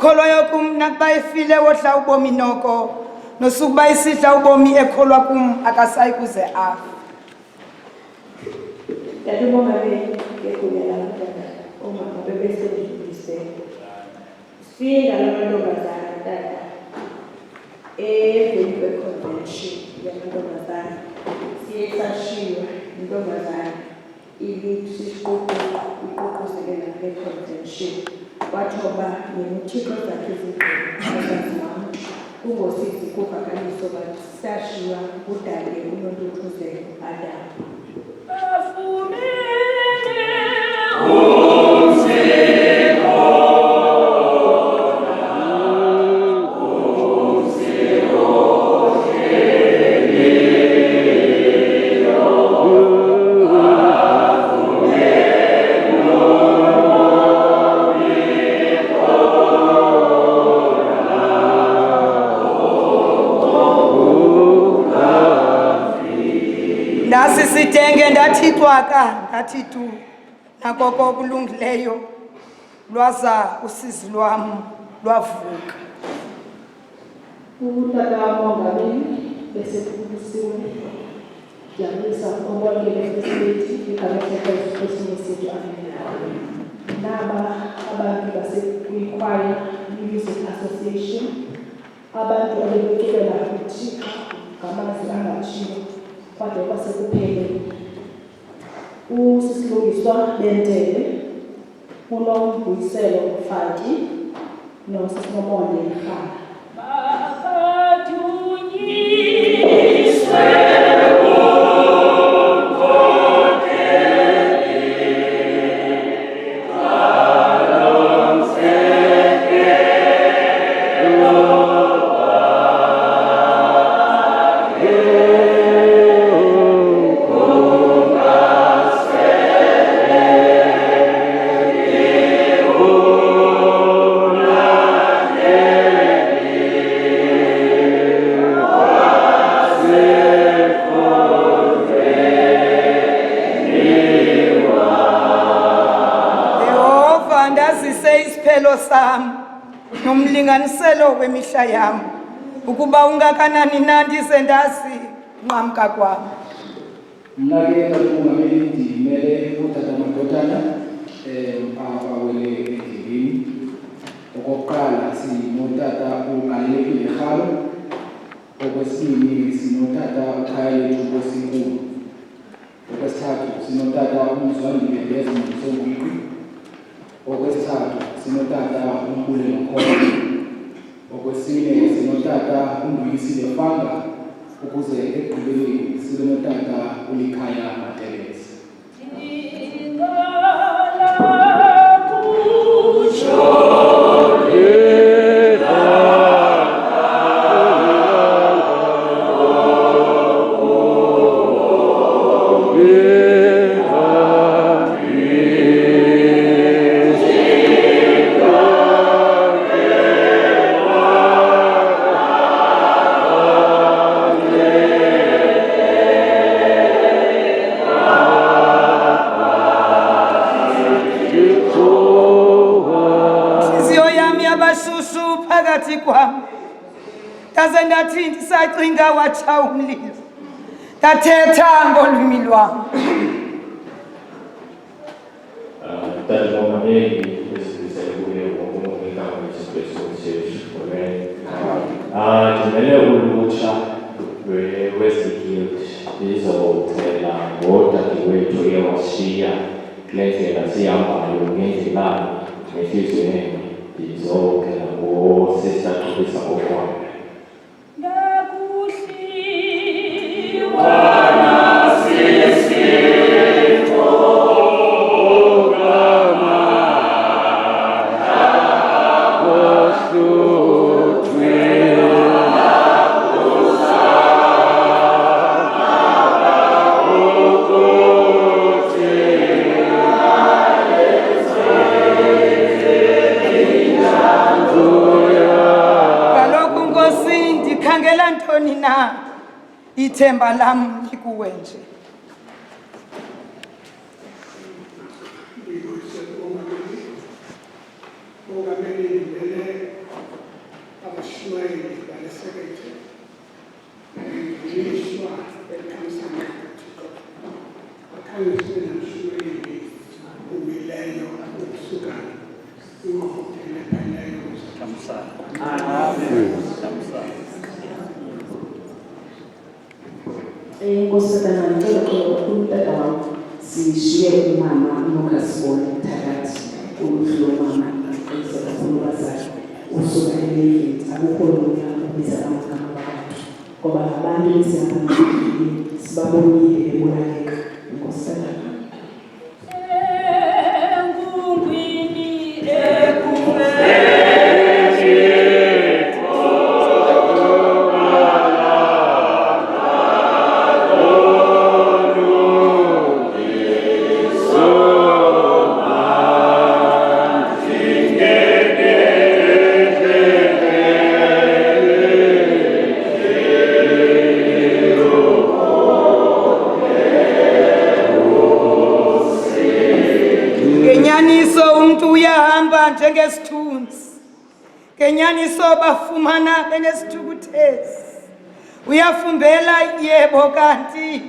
okholwayo kum nakuba efile wodla ubomi noko nosukuba isidla ubomi ekholwa kum akasayi kuze afe Umongameli ngegunya labantwana omama bebesendlulise singa lamantombazana tata emveni kwe-convention yamantombazana siye sashiywa intombazana iququzeke nakule-convention wathoba nemithixo zakhe zezazimama kungosisi kuvakaliso but sashiywa kudale uNontuthuzelo Adamu Ndasisitenge ndathi twaka ndathi tu nakoko kulungileyo lwaza usizi lwam lwavuka Utata umongameli besekhulisiwe jabulisa okwakele fesilethi ikametheka esikosini sethu naba abantu basekwikwaya Music Association abantu abebeculela uThixo ngamazwi angatshiwo kwade kwasekupheleni uSisilungiswa Bentele uNombuyiselo Mfaki noSisimomonde Khala sam nomlinganiselo wemihla yam ukuba ungakanani na ndize ndazi nqamka kwam mna ke umongameli ndimele utata madodana awele edilini okokuqala sinotata uMzwandile Desmond. Okwesithathu sinotata uMbule Mkhona. Okwesine sinotata uNduyisile Fanga ukuze ekugqibeleni sibe notata uLikhaya Madelesi. Ndaze ndathi ndisacinga watsha umlilo ndathetha ngolwimi lwam. Ndimele ulutsha lweSecured lizotela ngodadewethu ewashiya kule ndlela sihambayo ngendlelani nehliziyweni ndizokela ngosista Xolisa Okwakhe. Ithemba lam likuwe nje. Nkosana ngicela kakhulu tata wami sishiye umama uNokasibona Thakathi uluhlu lomama aqinisa kakhulu bazali usuka eLeyfield akukho lula ukubiza amagama abantu ngoba abantu esiyaphambili sibabonile beboleka Nkosana. Njengesithunzi kenyaniso bafumana benesithukuthezi uyafumbela yebo kanti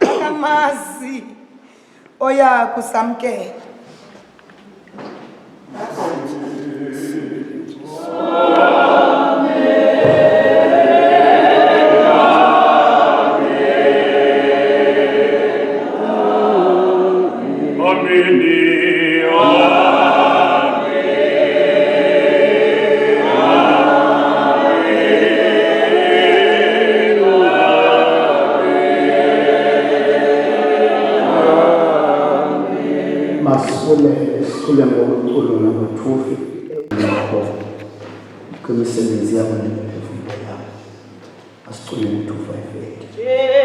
akamazi oya kusamkela. Masukule ngomculo namathufi lapho kwemisebenzi yabo nemiphefumulo yabo asicule ngo-258. Yeah.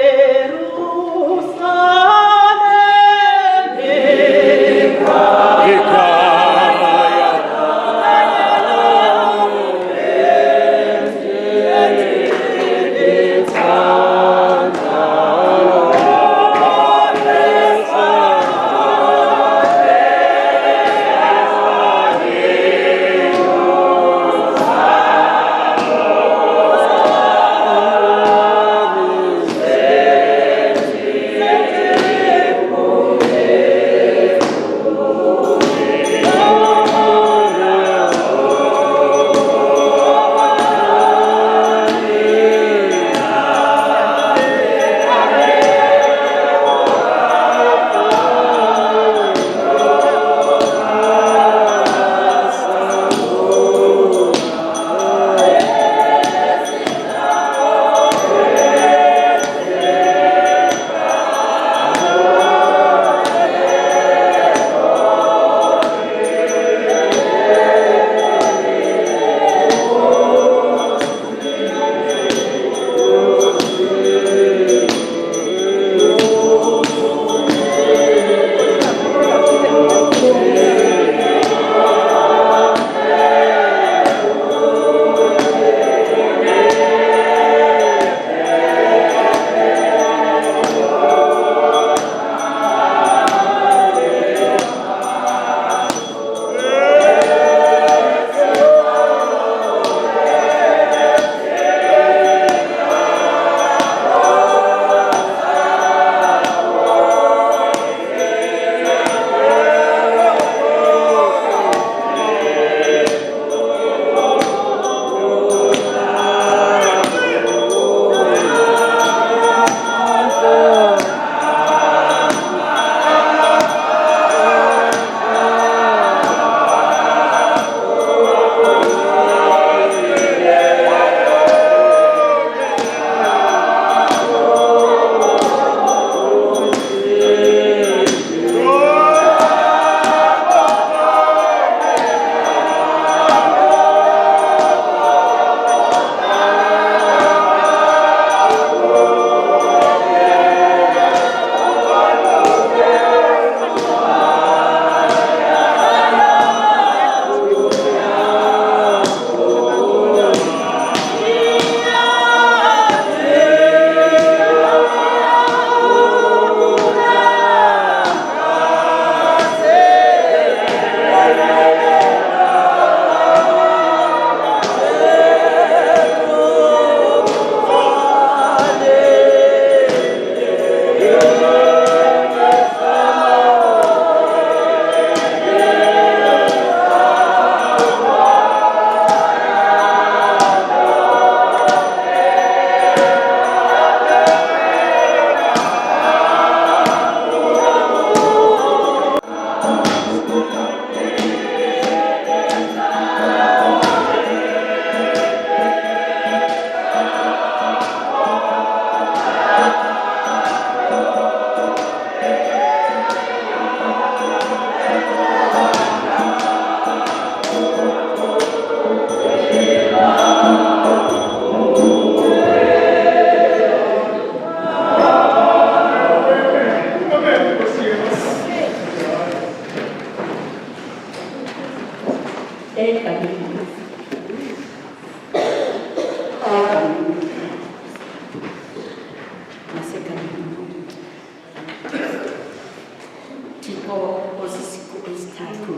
osisiko esithathu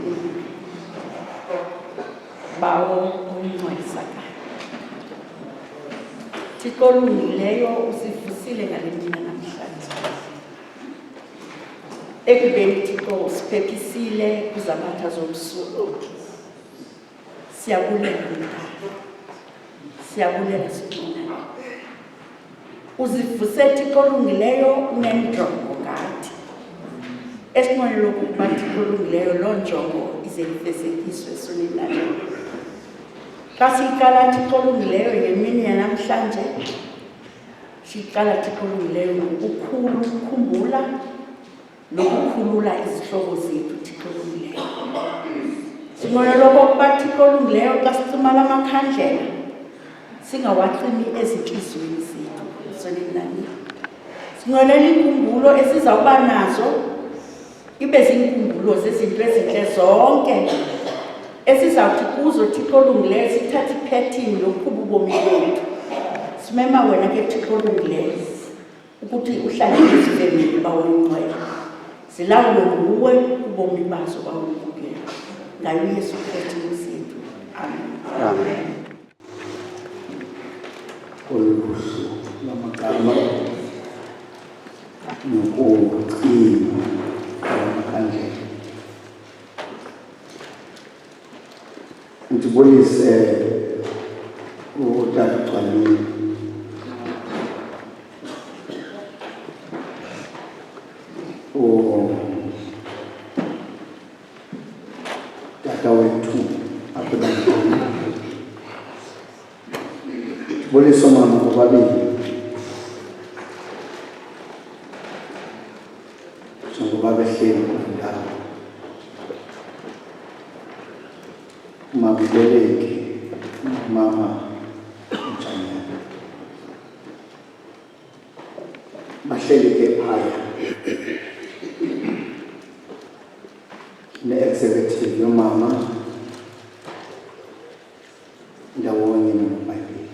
bawo oyingcwalisakayo. Thixo olungileyo usivusile ngale mina namhlanje. Ekubeni Thixo usiphephisile kuzabatha zomsuku. Siyabulela mntana. Siyabulela sibonana. Uzivuse Thixo olungileyo unenjongo ngathi. Esinqwenela lokuba Thixo olungileyo loo njongo ize ifezekiswe sonilana. Xa siyiqala Thixo olungileyo ngemini yanamhlanje, siyiqala Thixo olungileyo ngokukhumbula nokukhulula izihlobo zethu Thixo olungileyo. Sinqwenela okokuba Thixo olungileyo xa sicima la makhandlela singawacimi ezintliziyweni zethu sonilana. Sinqwenela iinkumbulo esizawuba nazo ibe ziinkumbulo zezinto ezintle zonke esizawuthi kuzo Thixo olungileyo sithathe iphethini lokuqhuba ubomi bethu. Simema wena ke Thixo olungileyo ukuthi uhlale nezifemeli bawuyingcwele zilawulwe nguwe ubomi bazo bawubukela ngayo uYesu Kristu Nkosi yethu. Amen. Amen. Oluhlu lwamagama nokucima kwamakhandlela. Ndibulise uTata Cwanini tata wethu apho endlini. Ndibulise mama bobabili njengoba behleli kundawo. Mabeleke mama Njanyana bahleli ke phaya ne-executive yomama ndawonye nomabili.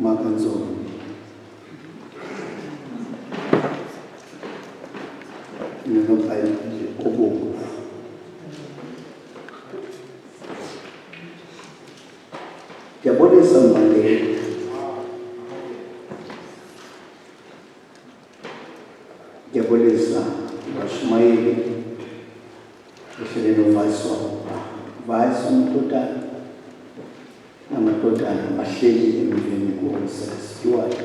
uMakanzolo nonobhayili obomvu. Ndiyabonisa mbaleki ndiyabonisa uBashumayeli ehlele novayisi wabo. Vayisi umntotana namadodana bahleli emveni koSekesteward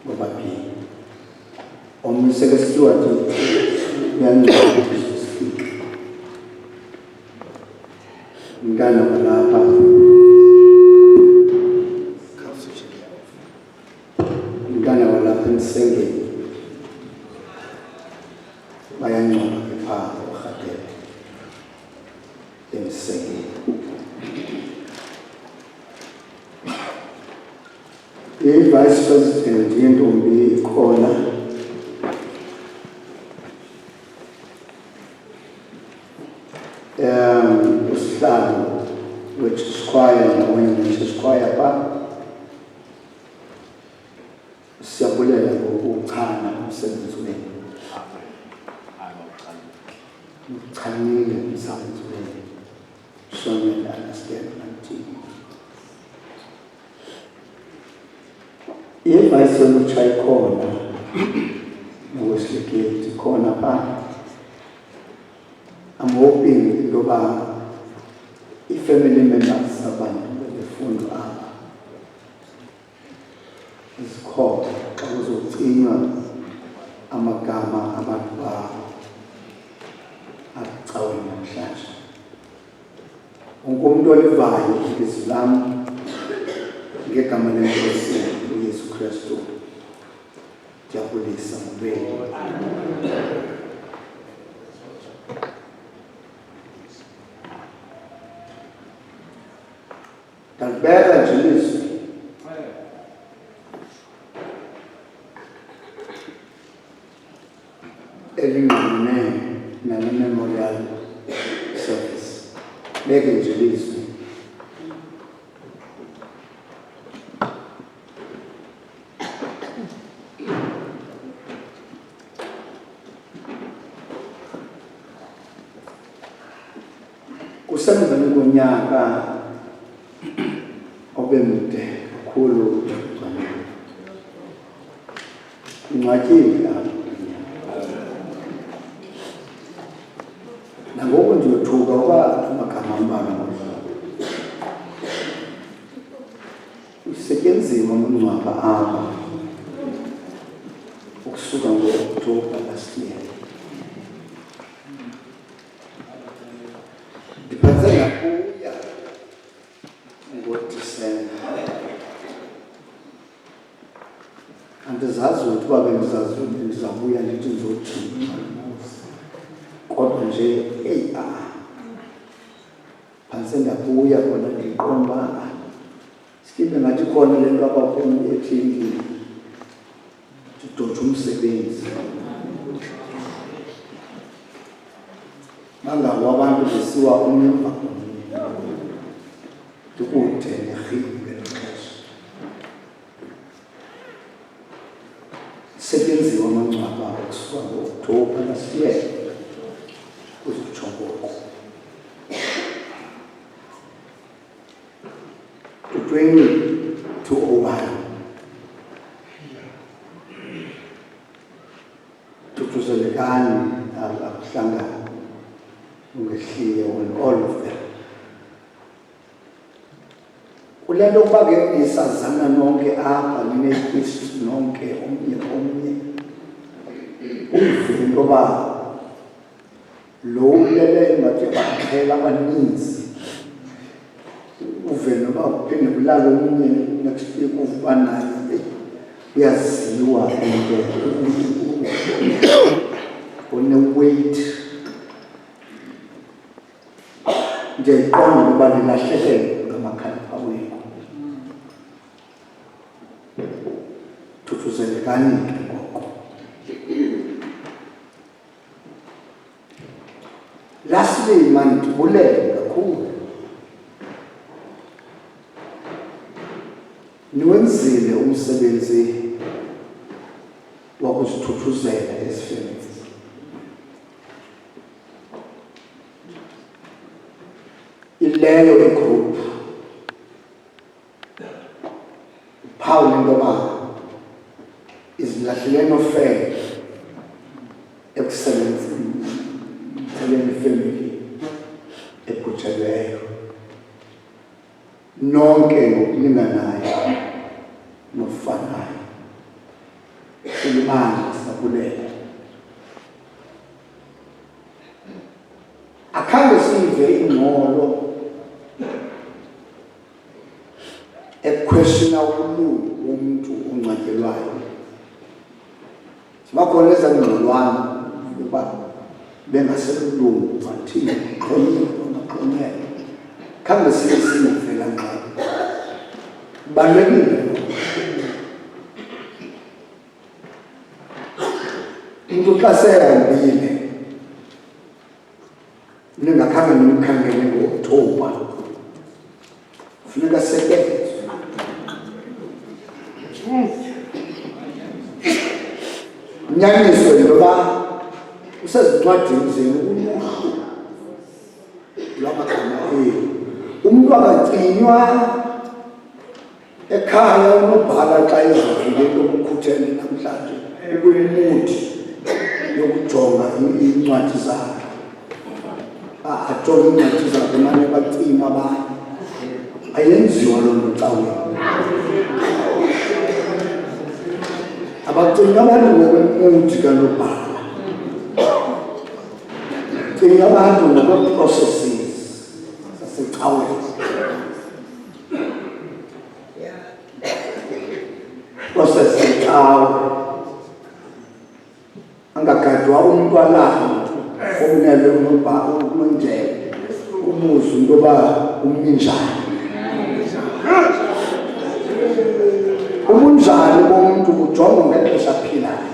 bobabili. Omnye uSekesteward uyancoma umntana walapha umntana walapha emsengeni bayancoma phaa urhatele emsengeni. I-Vice President yentombi ikhona usihlalo we-Church Choir nawenye ne-Church Choir phaa. Siyabulela ngokuchana umsebenzi wenu. Uchanile umsebenzi wenu. Showing and understanding to you. I-Vice olutsha ikhona no-Wesley Gate ikhona phaa. I'm hoping intoba i-family members abantu befundo apha zikhona xa kuzocinywa amagama abantu babo acaweni namhlanje. Wonke umntu olivayo ilizwi lam ngegama leNkosi uYesu Kristu ndiyabulisa ngobeni. Ndalibeka nje ilizwi elingqamene nale memorial service. Beke nje ilizwi Kusemveni konyaka obemude kakhulu ingxakile nangoku ndiyothuka uba amagama ambalwa usetyenzima umngcwaba apha ukusuka ngo-October last year. Ndiphantse ngakuya ngoDisemba. Andizazi ukuthi uba bendizazi ukuthi ndizabuya ndithi ndizothini. Kodwa nje phantse ndabuya khona ndiqonda sikibe ngathi khona le nto apha kum ethini ndidotha umsebenzi. Mangawo abantu besiwa omnye emva komnye ndikude nerhibi ngelo xesha. Sebenziwa amangcwaba kusuka ngo-October last year kuzotsho ngoku. 2001 tuthuzelekani akuhlangana ungehliye on all of them. Kule nto ukuba ke nisazana nonke apha ninekwisi nonke omnye uyive into yoba lo ulele ngathi baxhela abaninzi uve noba kuphinde kulala omnye next week uvuba naye uyaziwa into one-weight ndiyayiqonda ukuba nilahlekelwe ngamakhalipha wenu. Thuthuzelekani ke ngoko. Lastly, mandibulele kakhulu. Niwenzile umsebenzi wakuzithuthuzela ezifemini. Ileyo igroup Paul Ngoba izilahlele nofele ekusebenzini teleni family ekhutheleyo nonke ngokulinganayo nofanayo silibandla sabulela. Akhange sive ingxolo equestiona ulungu womuntu ongcwatyelwayo. Sibakhona ezangxolwana ukuba bengaselulungu bathini xhonyele khange sivela ngxaki. Kubalulekile into xa sehambile ningakhange nimkhangele ngo-October funeka sebenze. Nyaniso yoba usezincwadini zenu uluhlu lwamagama enu. Umntu akacinywa ekhaya unobhala xa ezavile lokukhuthele namhlanje ukuyimudi yokujonga iincwadi zakhe. Ajonge iincwadi zakhe mane bacima abanye. Ayenziwa loo nto caweni. Abacinga abantu ngokwemudi kanobhala. Cinga abantu ngokwe-processes zasecaweni. Process yecawe angagadwa umntwanana omnele unonjele umuzi into yoba uminjani. Ubunjani bomuntu bujongwa ngexesha aphilayo.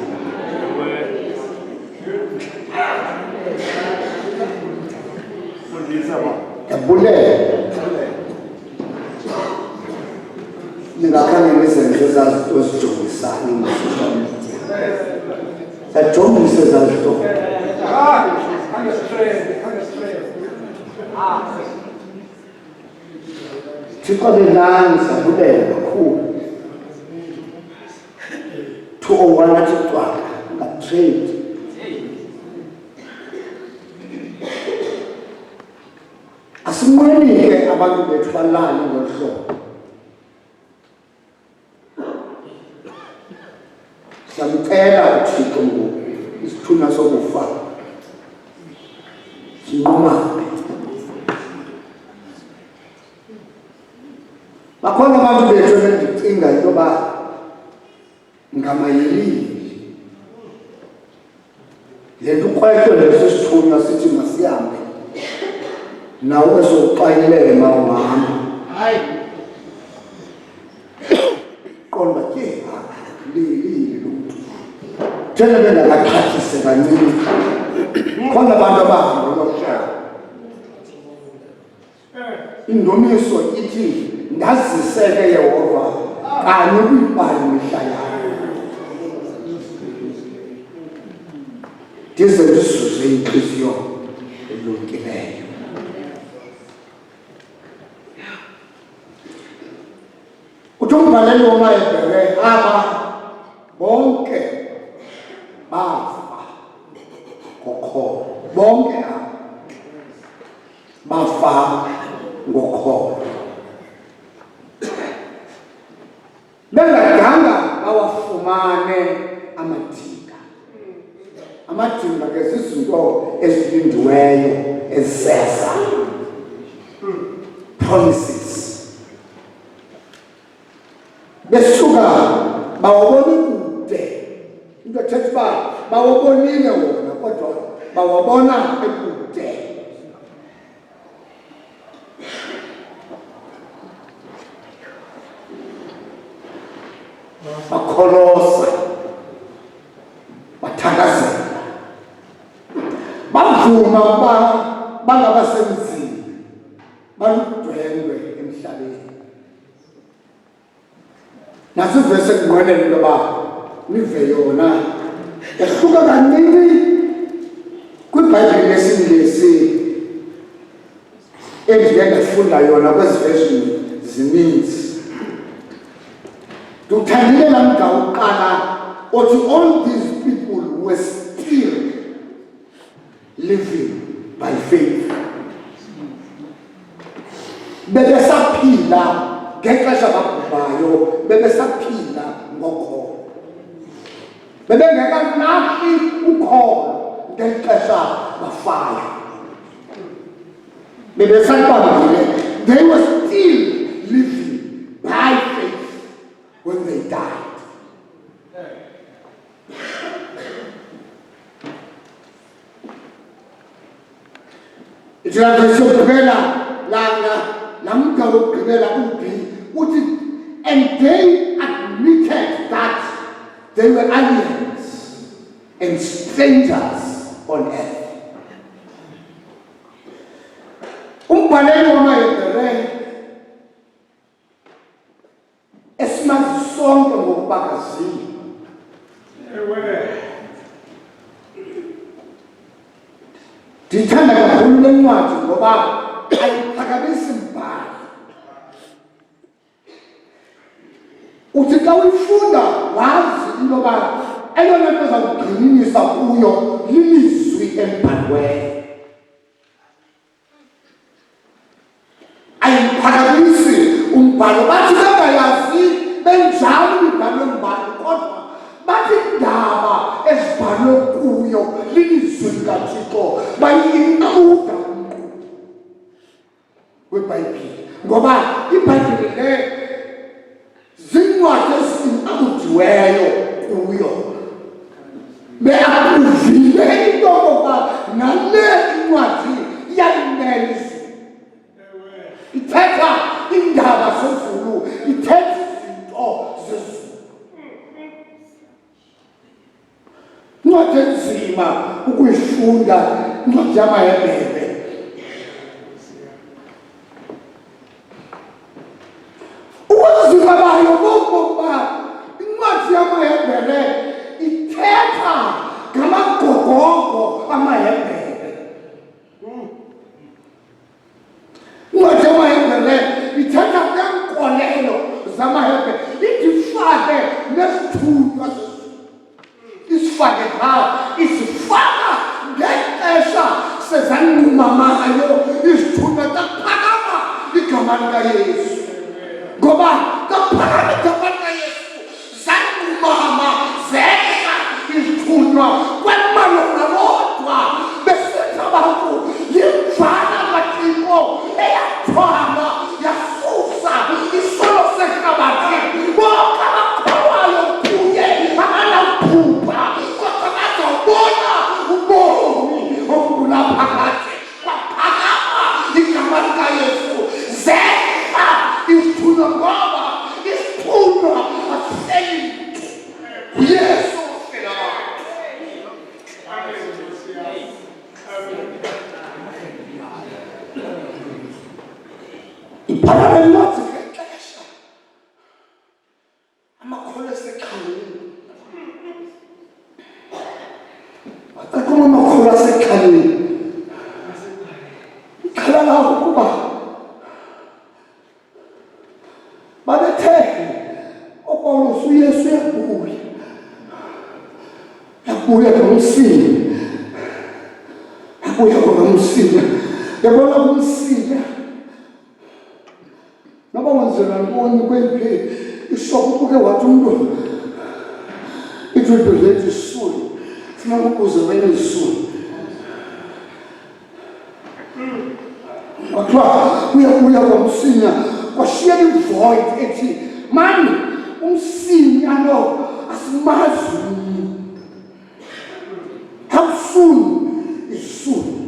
Yabulele ningakhange nizenze ezazinto ezijongisayo ngo-social media. Sajongisa ezazinto. Thixo benani sabulela kakhulu 201 athi cwaka ngatrade asimwenike abantu bethu balali ngohlobo siyamcela uThixo ngoku isithunywa sokufa sinqumaphe bakhona abantu bethu endicinga into yoba ngamayelili le nto ukrweqwe leso sithunywa sithi masihambe nawe sokuxayelele mawuhamba hayi qonda ke lilile lo mntu thena bengakaxhathise kancinci khona abantu abahamba lokuhlala indumiso ithi ndaziseke Yehova kanye kwibali mihla yayo ndize ndisuze inhliziyo elungileyo uthi umbhaleli womaHebhere aba bonke bafa ngokholo bonke aba bafa ngokholo bengadanga bawafumane amadinga ke zizinto ezilindiweyo eziseza promises besuka bawabona kude into ethetha uba bawabonile wona kodwa bawabona ekude bakholosa bathakazela bavuma uba bangabasemzini baludwendwe emhlabeni nasivese kunqwenela into yoba nive yona yahluka kancinci kwibhayibhile lesingesi endike ndafunda yona kwezi version zininzi uthandile laa mgca uqala othi all these people were still living by faith bebesaphila ngexesha babhubhayo bebesaphila ngokholo bebengekalahli ukholo ngeli xesha bafayo bebesabambile they were still living by faith when they died. It's like a sopela lamka ukugqibela uthi and they admitted that they were aliens and strangers on earth. Umbhaleli womaHebhere esimazi sonke ngokubakazile ndithanda kakhulu le ncwadi ngoba ayiphakamisi mbali uthi xa uyifunda wazi into yoba eyona nto ezawugxininisa kuyo lilizwi elibhaliweyo ayiphakamisi umbhalo bathi bengayazi benjalo imibhalo embali kodwa bathi indaba ezibhalwe kuyo lilizwi likaThixo bayinkquda umqulu webhayibhile ngoba ibhayibhile le zincwadi ezinkqudiweyo kuyo beakuvile into yokoba nale incwadi iyayimeza ithetha indaba zezulu ithetha izinto zezulu incwadi enzima ukuyifunda incwadi yamaHebhere ubunzima bayo bokokuba incwadi yamaHebhere ithetha ngamagogogo amaHebhere incwadi yamaHebhere ithetha ngoba ngaphakathi kwaBayesu zanumama zeka izithunywa kwemalona lodwa besenza abantu yimfana kaThixo eyathwala yasusa isolo sehlabathi bonke abakholwayo kuye abanaphupha kodwa bazobona ubomi obulaphakathi kwaphakama igama likaYesu zeka izithunywa ngoba isithunywa asiseli uYesu ibhalwe lothi ngexesha amakholwa esekhaleni akuma amakholwa esekhaleni ikhala ukuba babethe oPawulos uYesu yabuya ngomsila yabona umsila noma wenzela ntoni kwemphi isokubuke wathi umuntu ithi lethu isuli sina ukuze wena isuli kwathiwa uyabuya ngomsila kwashiya ivoid ethi mani umsila lo asimazi how soon is soon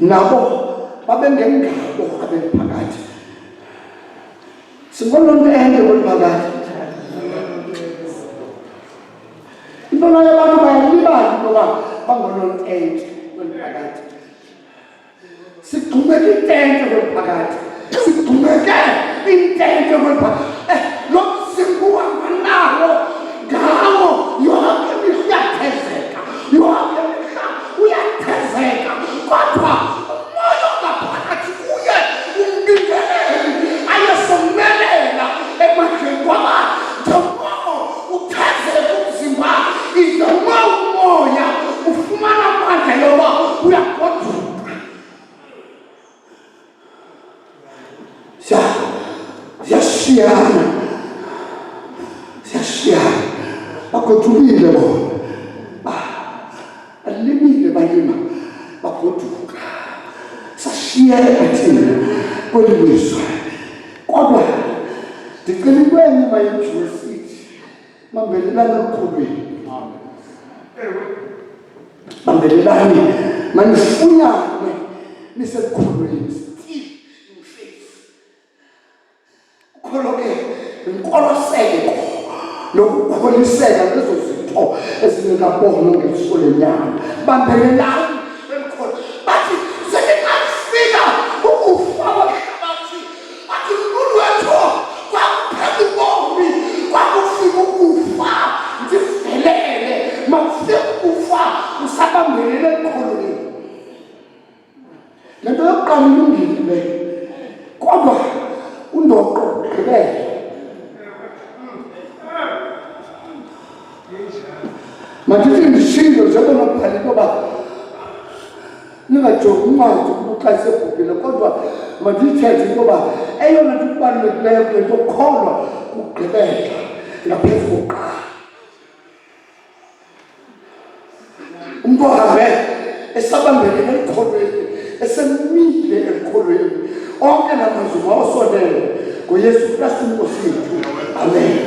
nabo babengengabo abeliphakathi sibona into ende kweliphakathi into yabantu bayalibala ngoba bangononto kweliphakathi sigcumeke intente kweliphakathi sigcumeke intente kweliphakathi lo msimbu wanganawo ngawo yonke iyathezeka yonke uyathezeka kodwa umoya ngaphakathi kuye umbingeleli ayesomelela emandleni kwabantu uthezeka umzimba izoma umoya ufumana amandla yoba uyagoduka siyashiyana bagodukile bona alimile balima bagoduka sashiya thina kwelizwe kodwa ndicela kwenye mayinjuwe sithi mambelelana kukhulweni mambelelani manifunyane nisekhulweni kholoke inkoloseko nokukholiseka lezo zinto ezinekabona ngesuku lenyama bambelelani bemkhona bathi sekafika ukufa kwabathi bathi ulwethu kwaphela ubomi kwakufika ukufa ndivelele makufika ukufa usabambelele ekholweni lento yokuqala ilungile kodwa undoqo gqibele matithi ndishilo njengoba bhali ngoba ningajongi uncwadi ukuxa isebhubhile kodwa mandithethe intoba eyona nto ibalulekileyo kule nto kukholwa kugqibela ngaphezu kokuqala umntu ohambe esabambelele ekholweni esemile ekholweni onke namazwi mawasondele ngoyesu kristu inkosi yethu amen.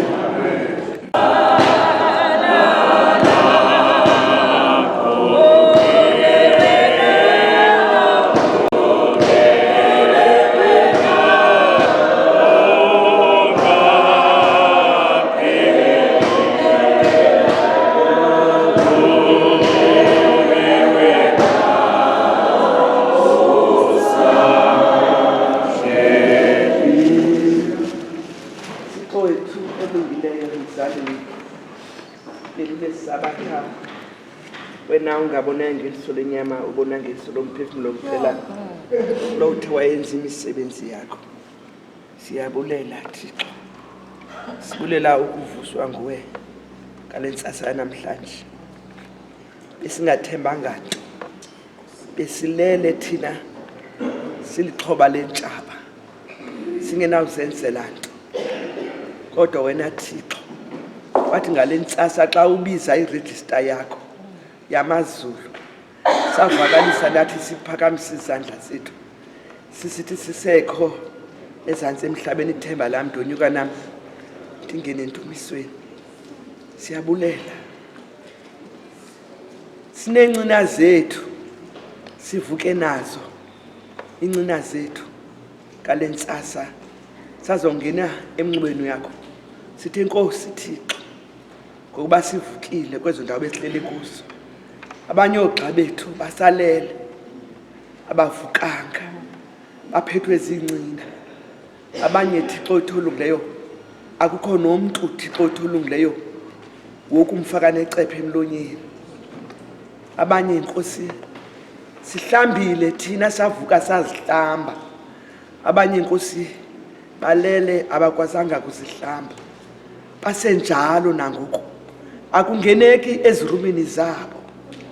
Wena ungabona ngeliso lenyama ubona ngeliso lomphefumulo kuphela lo uthi wayenza imisebenzi yakho. Siyabulela Thixo, sibulela ukuvuswa nguwe ngalentsasa namhlanje esingathembanga nto besilele thina silixhoba lentshaba singenawuzenzela nto kodwa wena Thixo wathi ngalentsasa xa ubiza iregister yakho yamazulu savakalisa nathi siphakamisa izandla zethu sisithi sisekho ezantsi emhlabeni ithemba lami ndonyuka nami ndingene entumisweni. Siyabulela sinencina zethu sivuke nazo incina zethu ngalentsasa sazongena emnxebeni yakho sithi Nkosi Thixo ngokuba sivukile kwezo ndawo besihleli kuzo. Abanye ogxa bethu basalele abavukanga baphethwe zincina abanye Thixo otholungileyo akukho nomntu Thixo otholungileyo wokumfaka necephe emlonyeni. Abanye Nkosi sihlambile thina savuka sazihlamba abanye Nkosi balele abakwazanga kuzihlamba basenjalo nangoku akungeneki ezirumini zabo.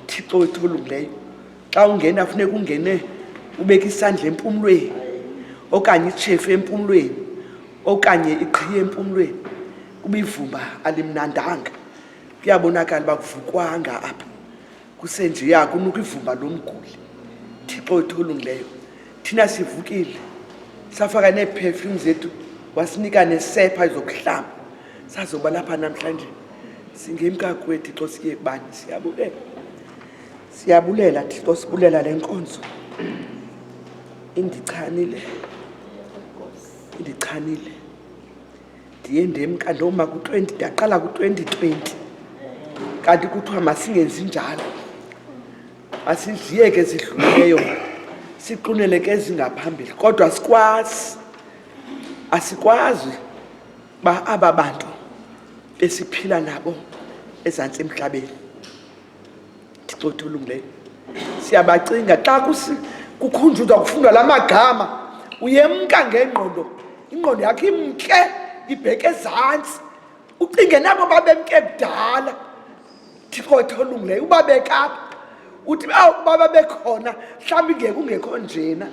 Thixo otholungileyo xa ungena funeka ungene ubeka isandla empumlweni okanye itshefu empumlweni okanye iqhiye empumlweni kuba ivumba alimnandanga kuyabonakala bakuvukwanga apha kusenjeya kunuka ivumba lomguli. Thixo otholungileyo thina sivukile safaka neeperfume zethu wasinika nesepha zokuhlamba sazoba lapha namhlanje singemka kuwe Thixo siye kubani. Siyabulela Thixo sibulela le nkonzo indichanile ndiye ndemka ndoma ku-20 ndaqala ku-2020 kanti kuthiwa masingenzi njalo masiziyeke zidlulileyo siquneleke ezingaphambili kodwa asikwazi ba aba bantu besiphila nabo ezantsi emhlabeni. Thixo otholungileyo siyabacinga xa kukhunjuzwa kufundwa la magama uyemka ngengqondo ingqondo yakho imke ibheke ezantsi ucinge nabo babemke kudala. Thixo otholungileyo ubabeka apha uthi baba bekhona mhlawumbi ngeke ungekho njena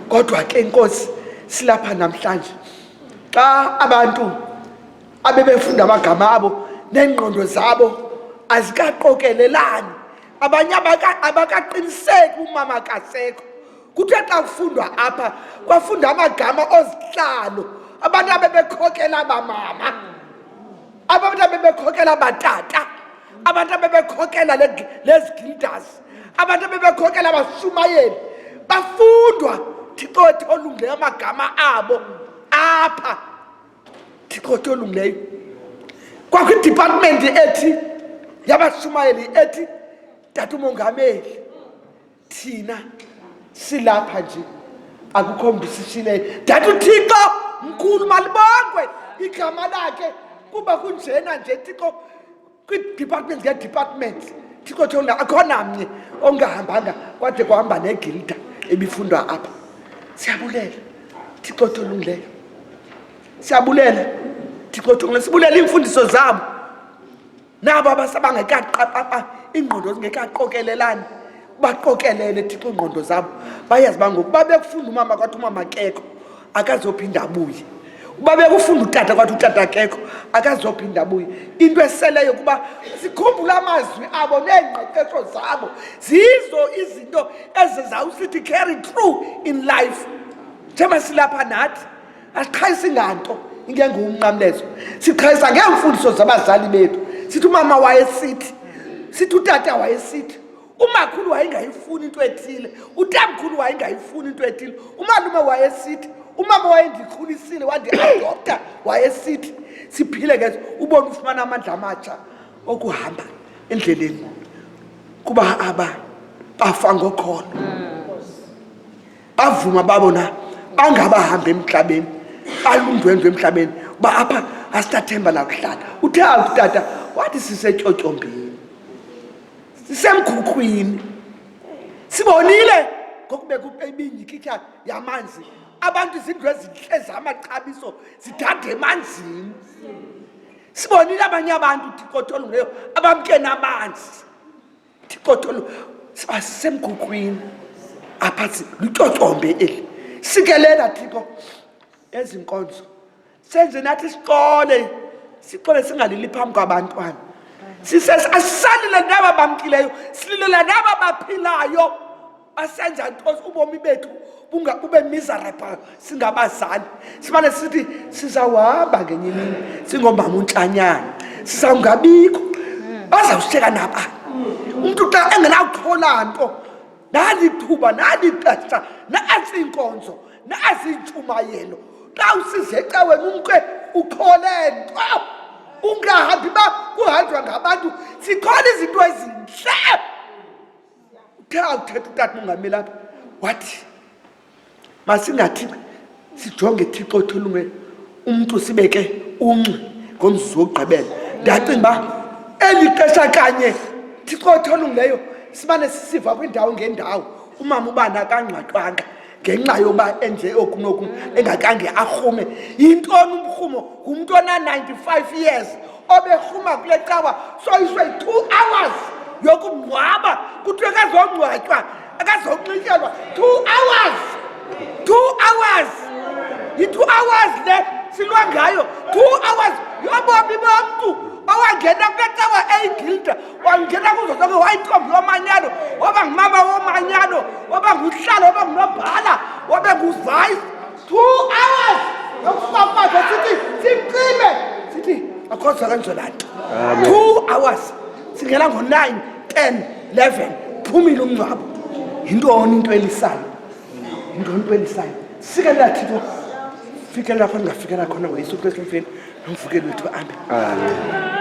kodwa ke Nkosi silapha namhlanje xa abantu abebefunda amagama abo nengqondo zabo azikaqokelelani abanye abakaqiniseki umama kasekho kuthe xa kufundwa apha kwafunda amagama ozihlalo abantu abebekhokela abamama abantu abebekhokela abatata abantu abebekhokela lezigildas abantu abebekhokela abashumayeli bafundwa Thixo olungileyo amagama abo apha Thixo olungileyo kwakwi-department ethi yabashumayeli ethi Tata uMongameli thina silapha nje akukho mbisishileyo Tata uThixo mkhulu malibongwe igama lakhe kuba kunjena nje Thixo kwi-department nge-department Thixo thona akhona mnye ongahambanga kwade kwahamba negilda ebifundwa apha siyabulela Thixo olungileyo siyabulela Thixo olungileyo sibulela imfundiso zabo nabo abasabangekaqapha ingqondo zingekaqokelelani baqokelele Thixo ingqondo zabo bayazi bangokuba bekufunda umama kwathi umama kekho akazophinda abuye uba bekufunda utata kwathi utata kekho akazophinda abuye into eseleyo kuba sikhumbula amazwi abo neengqeqesho zabo zizo izinto ezizawusithi carry through in life njengoba silapha nathi asiqhayisi nganto ingenguwumnqamlezo siqhayisa ngeemfundiso zabazali bethu sithi umama wayesithi sithi utata wayesithi umakhulu wayengayifuni into ethile utamkhulu wayengayifuni into ethile umalume wayesithi umama wayendikhulisile wandiadopta wayesithi siphile ke ubone ufumana amandla amatsha okuhamba endleleni kuba aba bafa ngokholo bavuma babona bangabahambe emhlabeni balundwendwe emhlabeni ba apha asitathemba la kuhlala uthe awutata wathi sisetyotyombieni sisemkhukhwini sibonile ngokube kubebinyikitha yamanzi abantu izindlu ezinhle zamaxabiso zidade emanzini sibonile abanye abantu Thixo olungileyo abamkena amanzi Thixo sisemkhukhwini apha lutyotyombe eli sikelela Thixo ezinkonzo senze nathi siqole singalili phambi kwabantwana asisalile naba bamkileyo sililela naba baphilayo asenza Nkosi ubomi bethu bube miserable singabazali simane sithi sizawuhamba ngenye imini singomama unhlanyana sizawungabikho bazawusheka naba umuntu xa engenakuthola nto nalithuba nalixesha nasi inkonzo nasi intshumayelo xa usize caweni umke ukhole nto ungahambi kuhanjwa ngabantu sikhona izinto ezinhle uthe awuthetha utata uMongameli apha wathi masingathi sijonge Thixo olungileyo umuntu sibeke unci ngomzuzu wokugqibela ndacinga uba eli xesha kanye Thixo olungileyo simane sisiva kwindawo ngendawo umama ubani akangcwatywanga ngenxa yoba enje okunoku engakange arhume yintoni umrhumo ngumntu ona-95 years oberhuma kule cawa soyiswe 2 hours yokumngcwaba kuthiwe akazongcwatywa akazonxityelwa 2 hours 2 hours yi-2 hours le silwa ngayo 2 hours yobomi bomntu owangena kule cawa eyigilda wangena kuzo zonke wayintombi yomanyano waba ngumama womanyano waba nguhlalo waba ngunobhala wabe nguvice 2 hours yokufafaza sithi sicime sithi akhoza kanjona nto 2 hours singena ngo-9 10 11 phumile umngcwabo yintoni into elisayo yintoni into elisayo sikelela Thixo fikelela khona ungafikela khona ngoYesu Kristu mfeni nomvukeli wethu amen